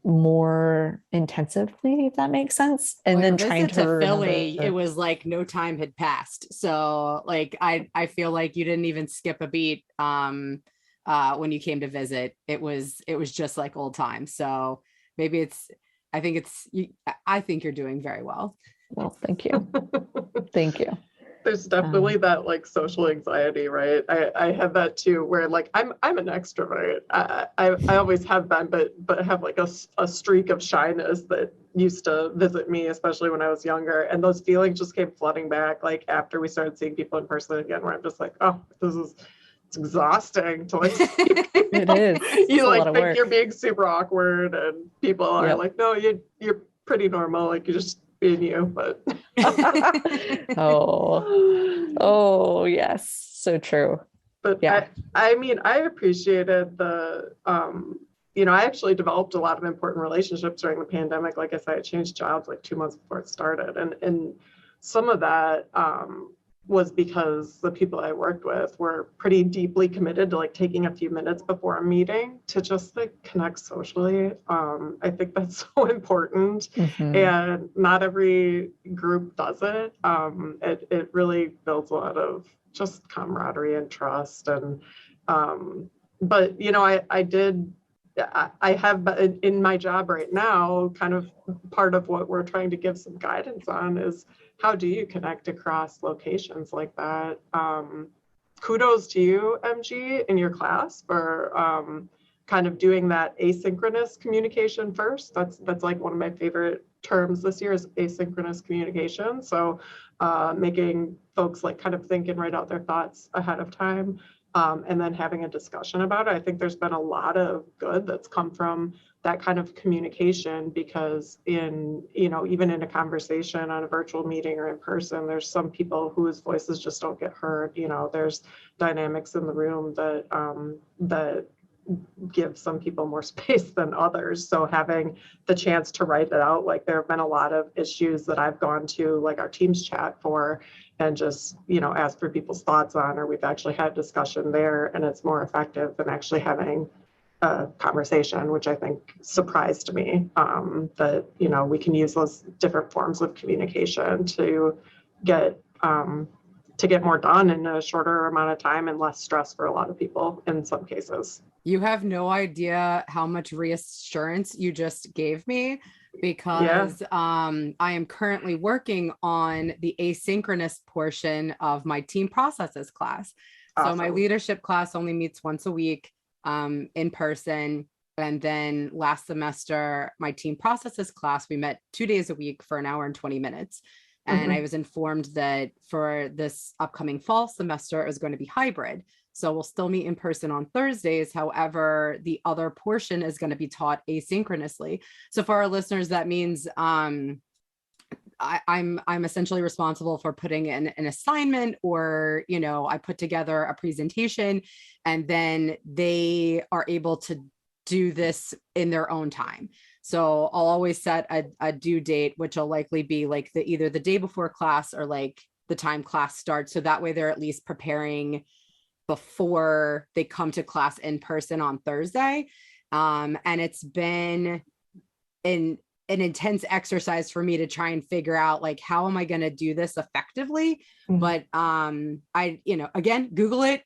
Speaker 5: more intensively, if that makes sense. And then trying to
Speaker 3: Philly, it was like no time had passed. So like, I feel like you didn't even skip a beat. When you came to visit, it was just like old times. So maybe I think you're doing very well.
Speaker 5: Well, thank you. Thank you.
Speaker 4: There's definitely that like social anxiety, right? I have that too, where like I'm an extrovert. I always have been, but have like a streak of shyness that used to visit me, especially when I was younger. And those feelings just came flooding back like after we started seeing people in person again, where I'm just like, oh, it's exhausting to like see people.
Speaker 5: It is.
Speaker 4: You like think you're being super awkward, and people are like, no, you're pretty normal, like you're just being you. But
Speaker 5: oh yes, so true.
Speaker 4: But yeah, I mean, I appreciated the I actually developed a lot of important relationships during the pandemic. Like I said, I changed jobs like 2 months before it started, and some of that was because the people I worked with were pretty deeply committed to like taking a few minutes before a meeting to just like connect socially. I think that's so important. And not every group does it. It really builds a lot of just camaraderie and trust. And but I have in my job right now, kind of part of what we're trying to give some guidance on is how do you connect across locations like that? Kudos to you, MG, in your class for kind of doing that asynchronous communication first. That's like one of my favorite terms this year is asynchronous communication. So making folks like kind of think and write out their thoughts ahead of time. And then having a discussion about it. I think there's been a lot of good that's come from that kind of communication, because even in a conversation on a virtual meeting or in person, there's some people whose voices just don't get heard. There's dynamics in the room that give some people more space than others. So having the chance to write it out, like there have been a lot of issues that I've gone to like our Teams chat for and just, ask for people's thoughts on, or we've actually had discussion there, and it's more effective than actually having a conversation, which I think surprised me, that, we can use those different forms of communication to get more done in a shorter amount of time and less stress for a lot of people in some cases.
Speaker 3: You have no idea how much reassurance you just gave me, because I am currently working on the asynchronous portion of my team processes class. Awesome. So my leadership class only meets once a week in person. And then last semester, my team processes class, we met 2 days a week for an hour and 20 minutes. And I was informed that for this upcoming fall semester, it was going to be hybrid. So we'll still meet in person on Thursdays. However, the other portion is going to be taught asynchronously. So for our listeners, that means I'm essentially responsible for putting in an assignment, or, I put together a presentation, and then they are able to do this in their own time. So I'll always set a due date, which will likely be like either the day before class or like the time class starts. So that way they're at least preparing before they come to class in person on Thursday. And it's been an intense exercise for me to try and figure out, like, how am I going to do this effectively? Mm-hmm. But I, again, Google it.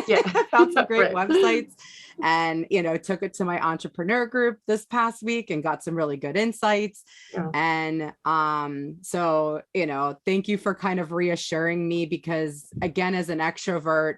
Speaker 3: Yeah, found some great websites, and took it to my entrepreneur group this past week and got some really good insights. Yeah. And so thank you for kind of reassuring me, because again, as an extrovert,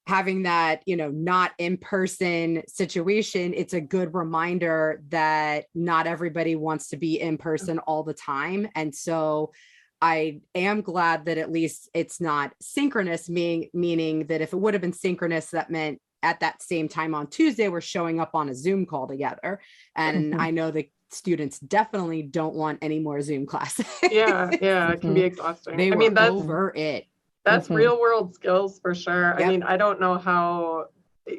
Speaker 3: having that, not in-person situation, it's a good reminder that not everybody wants to be in person all the time. And so I am glad that at least it's not synchronous, meaning that if it would have been synchronous, that meant at that same time on Tuesday, we're showing up on a Zoom call together. And I know the students definitely don't want any more Zoom classes.
Speaker 4: Yeah, it can be exhausting.
Speaker 3: They were that's over it.
Speaker 4: That's real world skills for sure. Yep. I mean, I don't know how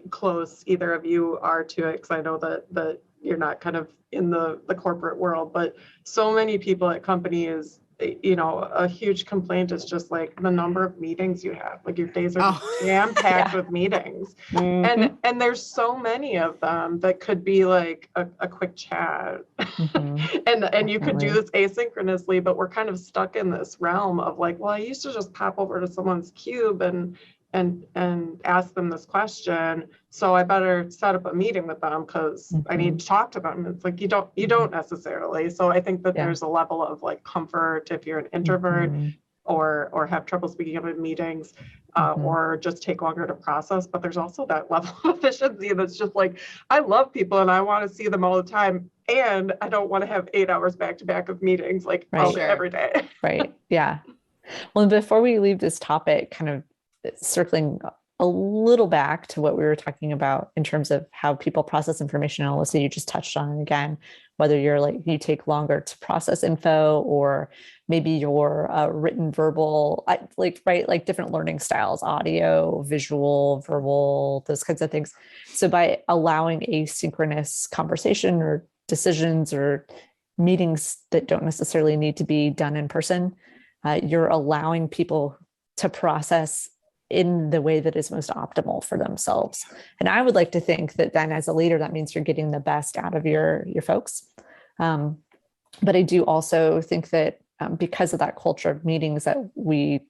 Speaker 4: close either of you are to it, because I know that you're not kind of in the corporate world, but so many people at companies, a huge complaint is just like the number of meetings you have. Like, your days are jam-packed with meetings. Mm-hmm. And there's so many of them that could be like a quick chat. Mm-hmm. and you could do this asynchronously, but we're kind of stuck in this realm of like, well, I used to just pop over to someone's cube and ask them this question, so I better set up a meeting with them because I need to talk to them. It's like you don't necessarily. So I think that there's a level of like comfort if you're an introvert or have trouble speaking up in meetings, or just take longer to process. But there's also that level of efficiency that's just like, I love people and I want to see them all the time, and I don't want to have 8 hours back to back of meetings every day.
Speaker 5: Right. Yeah. Well, before we leave this topic, kind of circling a little back to what we were talking about in terms of how people process information, Alyssa, you just touched on it again, whether you take longer to process info, or maybe your written, verbal, like different learning styles, audio, visual, verbal, those kinds of things. So by allowing asynchronous conversation or decisions or meetings that don't necessarily need to be done in person, you're allowing people to process in the way that is most optimal for themselves. And I would like to think that then, as a leader, that means you're getting the best out of your folks. But I do also think that because of that culture of meetings that we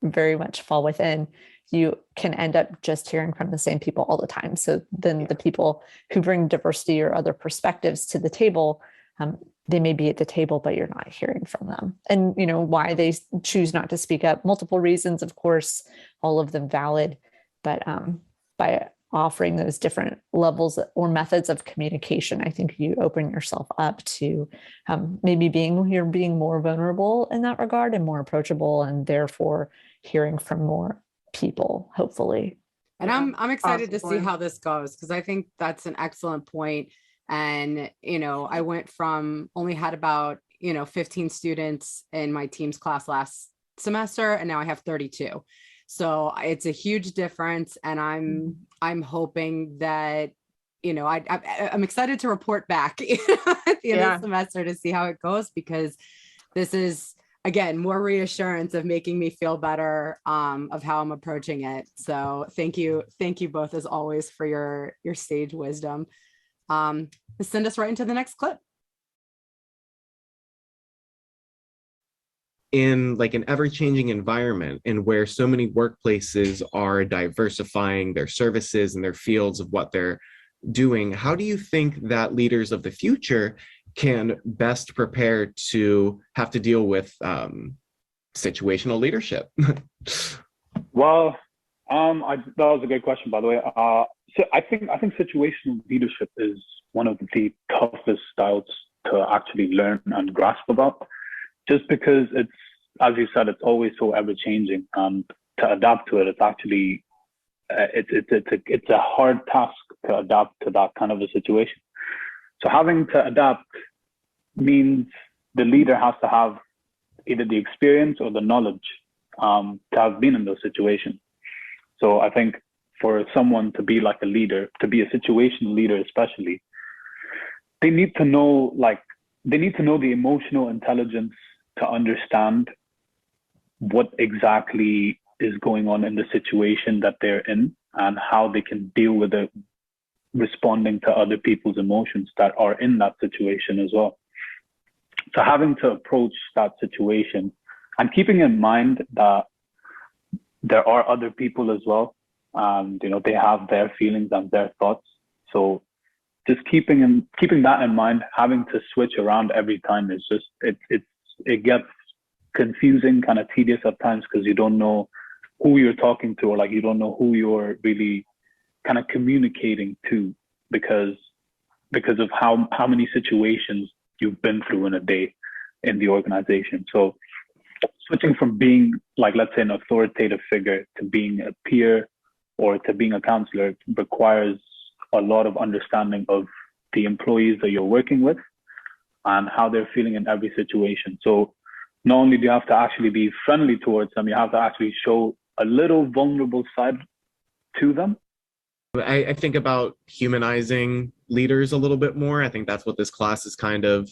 Speaker 5: very much fall within, you can end up just hearing from the same people all the time. So then the people who bring diversity or other perspectives to the table, they may be at the table, but you're not hearing from them. And, why they choose not to speak up, multiple reasons, of course, all of them valid, but by offering those different levels or methods of communication, I think you open yourself up to maybe being more vulnerable in that regard and more approachable, and therefore hearing from more people, hopefully.
Speaker 3: And I'm excited to see how this goes, because I think that's an excellent point. And, I went from only had about, 15 students in my team's class last semester, and now I have 32. So it's a huge difference. And I'm hoping that, I'm excited to report back at the end of the semester to see how it goes, because this is, again, more reassurance of making me feel better of how I'm approaching it. So thank you both, as always, for your sage wisdom. Send us right into the next clip.
Speaker 1: In like an ever-changing environment, and where so many workplaces are diversifying their services and their fields of what they're doing, how do you think that leaders of the future can best prepare to have to deal with situational leadership?
Speaker 2: Well, that was a great question, by the way. So I think situational leadership is one of the toughest styles to actually learn and grasp about, just because it's, as you said, it's always so ever changing. To adapt to it, it's actually it's a hard task to adapt to that kind of a situation. So having to adapt means the leader has to have either the experience or the knowledge to have been in those situations. So I think for someone to be like a leader, to be a situational leader especially, they need to know the emotional intelligence to understand what exactly is going on in the situation that they're in and how they can deal with it, responding to other people's emotions that are in that situation as well. So having to approach that situation and keeping in mind that there are other people as well, and they have their feelings and their thoughts. So just keeping that in mind, having to switch around every time is just it gets confusing, kind of tedious at times, because you don't know who you're talking to, or like you don't know who you're really kind of communicating to, because of how many situations you've been through in a day in the organization. So switching from being, like, let's say, an authoritative figure to being a peer or to being a counselor requires a lot of understanding of the employees that you're working with and how they're feeling in every situation. So not only do you have to actually be friendly towards them, you have to actually show a little vulnerable side to them.
Speaker 1: I think about humanizing leaders a little bit more. I think that's what this class is kind of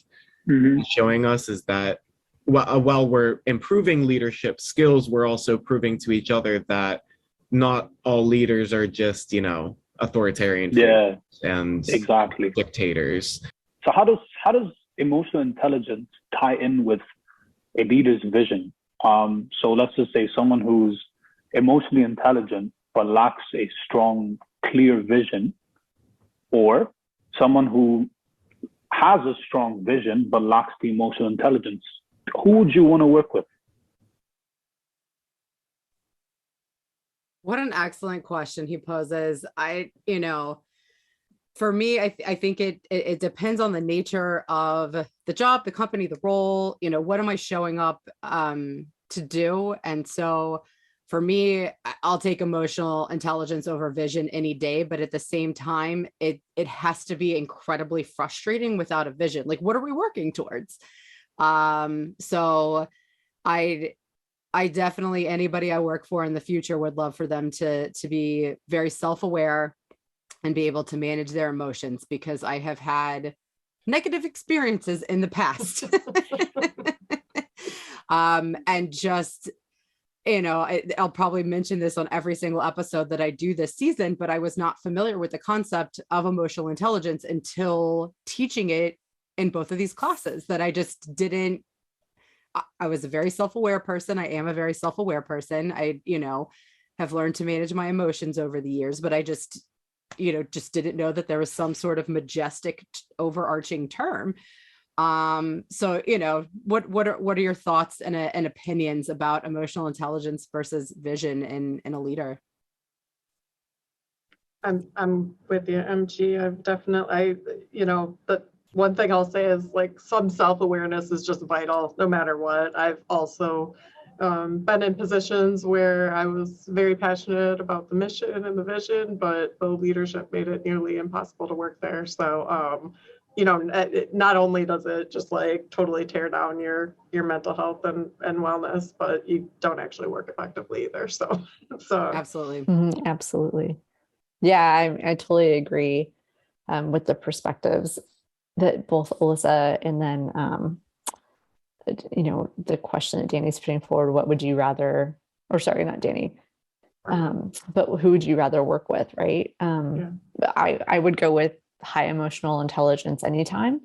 Speaker 1: showing us, is that while we're improving leadership skills, we're also proving to each other that not all leaders are just, authoritarian and
Speaker 2: exactly
Speaker 1: dictators.
Speaker 2: So how does emotional intelligence tie in with a leader's vision? So let's just say someone who's emotionally intelligent but lacks a strong, clear vision, or someone who has a strong vision but lacks the emotional intelligence. Who would you want to work with?
Speaker 3: What an excellent question he poses. For me, I think it depends on the nature of the job, the company, the role. What am I showing up to do? And so for me, I'll take emotional intelligence over vision any day. But at the same time, it has to be incredibly frustrating without a vision. Like, what are we working towards? So I definitely, anybody I work for in the future would love for them to be very self-aware and be able to manage their emotions, because I have had negative experiences in the past. And just, I'll probably mention this on every single episode that I do this season, but I was not familiar with the concept of emotional intelligence until teaching it in both of these classes, that I just didn't. I was a very self-aware person. I am a very self-aware person. I, have learned to manage my emotions over the years, but I just didn't know that there was some sort of majestic overarching term. So, what are your thoughts and opinions about emotional intelligence versus vision in a leader?
Speaker 4: I'm with you, MG. I've definitely, but one thing I'll say is, like, some self-awareness is just vital no matter what. I've also been in positions where I was very passionate about the mission and the vision, but the leadership made it nearly impossible to work there. So, not only does it just like totally tear down your mental health and wellness, but you don't actually work effectively either. So
Speaker 3: Absolutely.
Speaker 5: Absolutely. Yeah, I totally agree with the perspectives that both Alyssa and then, the question that Danny's putting forward, what would you rather, or sorry, not Danny, but who would you rather work with, right? I would go with high emotional intelligence anytime,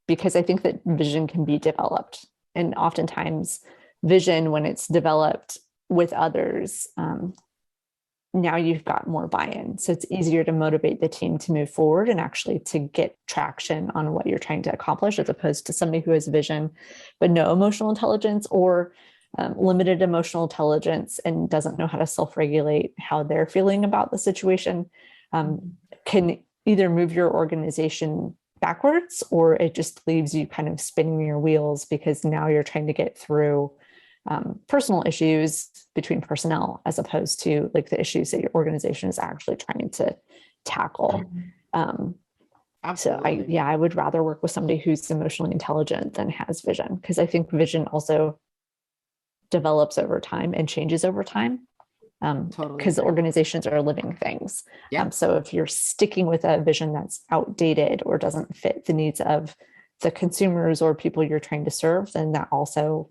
Speaker 5: because I think that vision can be developed. And oftentimes vision, when it's developed with others, now you've got more buy-in. So it's easier to motivate the team to move forward and actually to get traction on what you're trying to accomplish, as opposed to somebody who has vision, but no emotional intelligence, or limited emotional intelligence and doesn't know how to self-regulate how they're feeling about the situation, can either move your organization backwards, or it just leaves you kind of spinning your wheels, because now you're trying to get through personal issues between personnel, as opposed to like the issues that your organization is actually trying to tackle. So I would rather work with somebody who's emotionally intelligent than has vision, because I think vision also develops over time and changes over time, because organizations are living things. So if you're sticking with a vision that's outdated or doesn't fit the needs of the consumers or people you're trying to serve, then that also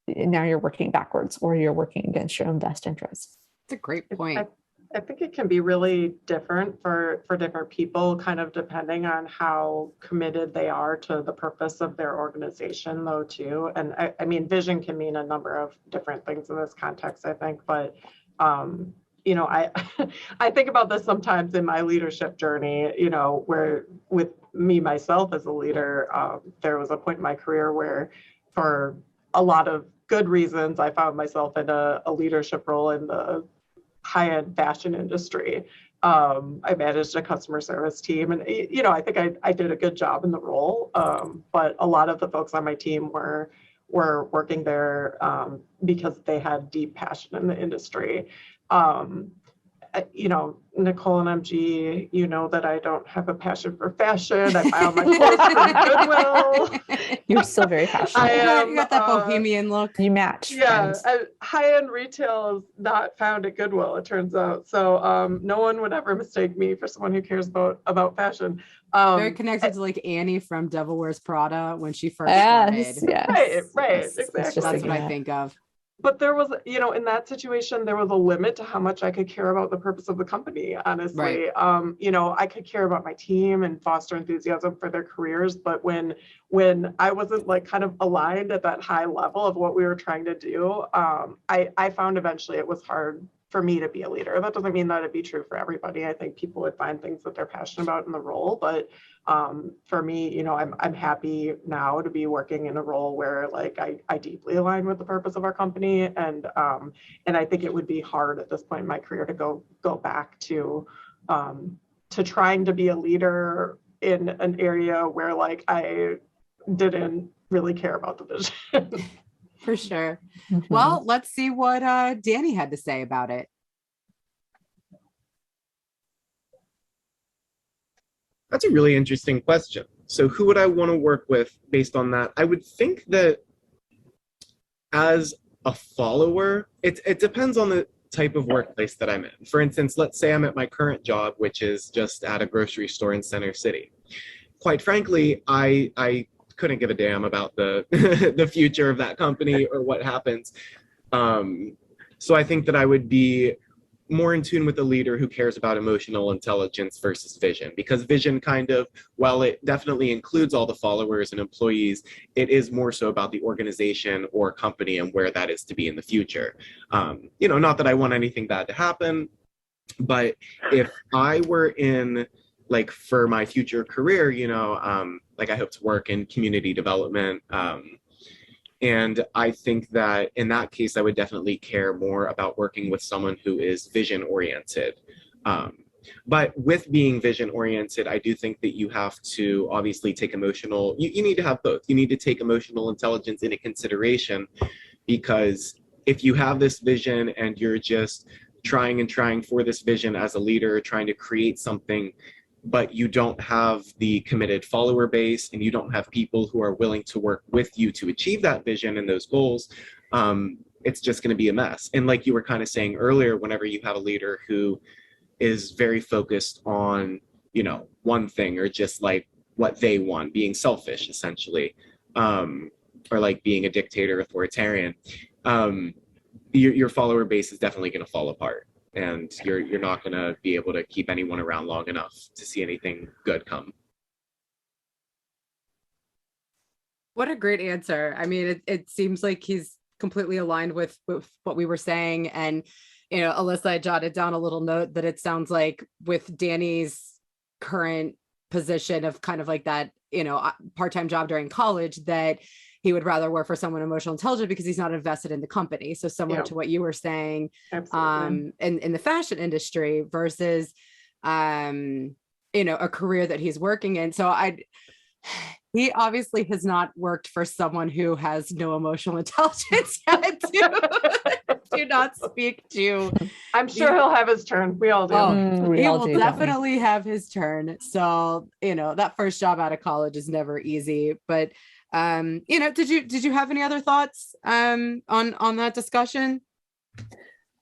Speaker 5: now you're working backwards or you're working against your own best interests.
Speaker 3: That's a great point.
Speaker 4: I think it can be really different for different people, kind of depending on how committed they are to the purpose of their organization, though, too. And I mean, vision can mean a number of different things in this context, I think. But, you know, I think about this sometimes in my leadership journey, you know, where with me, myself as a leader, there was a point in my career where for a lot of good reasons, I found myself in a leadership role in the high-end fashion industry. I managed a customer service team, and you know, I think I did a good job in the role. But a lot of the folks on my team were working there because they had deep passion in the industry. You know, Nicole and MG, you know that I don't have a passion for fashion. I buy all my clothes from Goodwill.
Speaker 5: You're still very passionate.
Speaker 3: You got that bohemian look.
Speaker 5: You match.
Speaker 4: Yeah, high-end retail is not found at Goodwill, it turns out. So no one would ever mistake me for someone who cares about fashion.
Speaker 3: Very connected to like Annie from Devil Wears Prada when she first started.
Speaker 5: Yes.
Speaker 4: Right,
Speaker 5: Yes.
Speaker 4: exactly.
Speaker 3: That's what I think of.
Speaker 4: But there was, you know, in that situation, there was a limit to how much I could care about the purpose of the company, honestly.
Speaker 3: Right.
Speaker 4: You know, I could care about my team and foster enthusiasm for their careers. But when I wasn't like kind of aligned at that high level of what we were trying to do, I found eventually it was hard for me to be a leader. That doesn't mean that it'd be true for everybody. I think people would find things that they're passionate about in the role. But for me, you know, I'm happy now to be working in a role where like I deeply align with the purpose of our company, and I think it would be hard at this point in my career to go back to trying to be a leader in an area where like I didn't really care about the vision.
Speaker 3: For sure.
Speaker 5: Mm-hmm.
Speaker 3: Well, let's see what Danny had to say about it.
Speaker 1: That's a really interesting question. So who would I want to work with based on that? I would think that as a follower, it depends on the type of workplace that I'm in. For instance, let's say I'm at my current job, which is just at a grocery store in Center City. Quite frankly, I couldn't give a damn about the the future of that company or what happens. So I think that I would be more in tune with a leader who cares about emotional intelligence versus vision, because vision kind of, while it definitely includes all the followers and employees, it is more so about the organization or company and where that is to be in the future. You know, not that I want anything bad to happen, but if I were in, like, for my future career, you know, like I hope to work in community development, and I think that in that case, I would definitely care more about working with someone who is vision oriented. But with being vision oriented, I do think that you have to obviously take you need to have both. You need to take emotional intelligence into consideration, because if you have this vision and you're just trying for this vision as a leader, trying to create something, but you don't have the committed follower base and you don't have people who are willing to work with you to achieve that vision and those goals, it's just going to be a mess. And like you were kind of saying earlier, whenever you have a leader who is very focused on, you know, one thing, or just like what they want, being selfish essentially, or like being a dictator, authoritarian, your follower base is definitely going to fall apart. And you're not going to be able to keep anyone around long enough to see anything good come.
Speaker 3: What a great answer. I mean, it seems like he's completely aligned with what we were saying. And, you know, Alyssa, I jotted down a little note that it sounds like with Danny's current position of kind of like that, you know, part-time job during college, that he would rather work for someone emotional intelligent because he's not invested in the company. So similar to what you were saying, in the fashion industry versus, you know, a career that he's working in. So he obviously has not worked for someone who has no emotional intelligence yet. Do not speak to.
Speaker 4: I'm sure he'll have his turn. We all do.
Speaker 3: He will definitely have his turn. So, you know, that first job out of college is never easy, but you know, did you have any other thoughts on that discussion?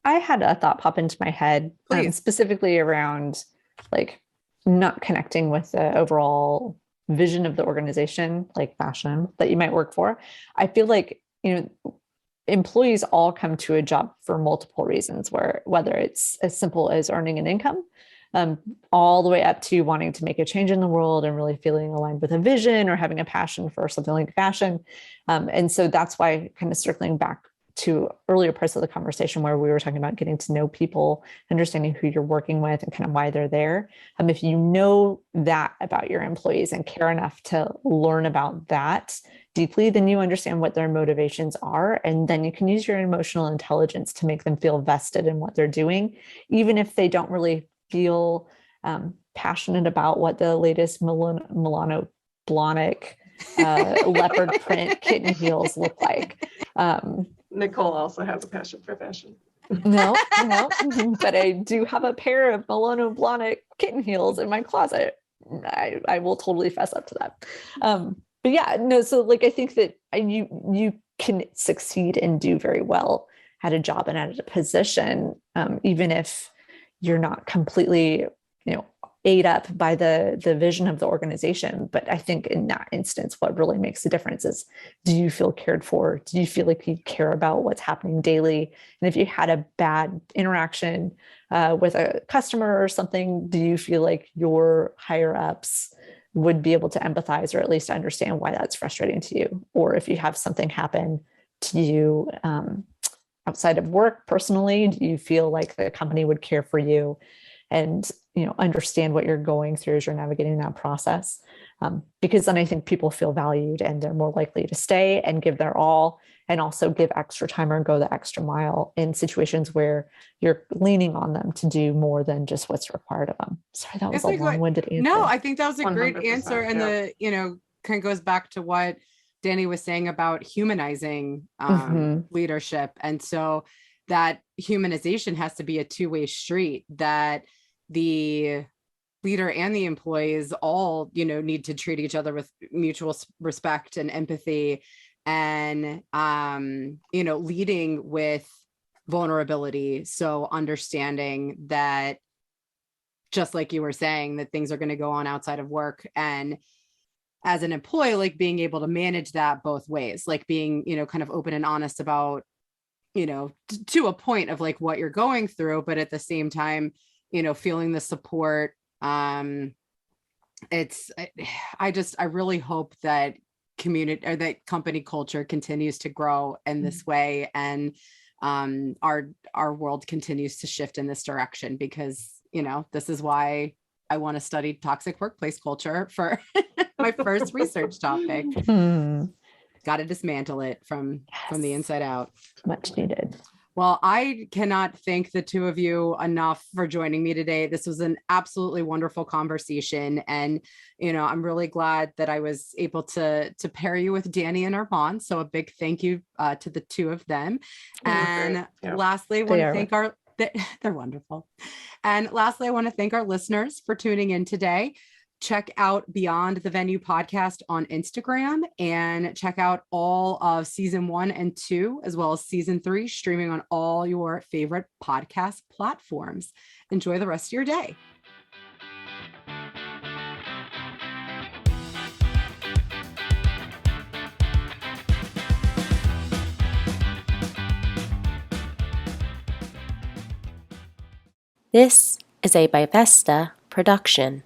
Speaker 5: I had a thought pop into my head, specifically around like not connecting with the overall vision of the organization, like fashion that you might work for. I feel like, you know, employees all come to a job for multiple reasons, whether it's as simple as earning an income, all the way up to wanting to make a change in the world and really feeling aligned with a vision or having a passion for something like fashion. And so that's why, kind of circling back to earlier parts of the conversation where we were talking about getting to know people, understanding who you're working with and kind of why they're there. If you know that about your employees and care enough to learn about that deeply, then you understand what their motivations are. And then you can use your emotional intelligence to make them feel vested in what they're doing, even if they don't really feel passionate about what the latest Milano Blahnik leopard print kitten heels look like.
Speaker 4: Nicole also has a passion for fashion.
Speaker 5: No, but I do have a pair of Milano Blahnik kitten heels in my closet. I will totally fess up to that. But yeah, no, so like I think that you can succeed and do very well at a job and at a position, even if you're not completely, ate up by the vision of the organization. But I think in that instance, what really makes a difference is, do you feel cared for? Do you feel like you care about what's happening daily? And if you had a bad interaction with a customer or something, do you feel like your higher ups would be able to empathize or at least understand why that's frustrating to you? Or if you have something happen to you outside of work personally, do you feel like the company would care for you and understand what you're going through as you're navigating that process? Because then I think people feel valued and they're more likely to stay and give their all, and also give extra time or go the extra mile in situations where you're leaning on them to do more than just what's required of them. Sorry, that was a long-winded answer.
Speaker 3: No, I think that was a great answer. And
Speaker 4: yeah.
Speaker 3: Kind of goes back to what Danny was saying about humanizing leadership. And so that humanization has to be a two-way street, that the leader and the employees all, need to treat each other with mutual respect and empathy, and, leading with vulnerability. So understanding that, just like you were saying, that things are going to go on outside of work. And as an employee, like being able to manage that both ways, like being, kind of open and honest about, to a point of like what you're going through, but at the same time, feeling the support. I really hope that community or that company culture continues to grow in this way, and our world continues to shift in this direction, because this is why I want to study toxic workplace culture for my first research topic. Got to dismantle it from the inside out.
Speaker 5: Much needed.
Speaker 3: Well, I cannot thank the two of you enough for joining me today. This was an absolutely wonderful conversation. And, I'm really glad that I was able to pair you with Danny and Armaan. So a big thank you to the two of them. And lastly, I want to thank they're wonderful. And lastly, I want to thank our listeners for tuning in today. Check out Beyond the Venue podcast on Instagram, and check out all of season 1 and 2, as well as season 3, streaming on all your favorite podcast platforms. Enjoy the rest of your day.
Speaker 6: This is a Bivesta production.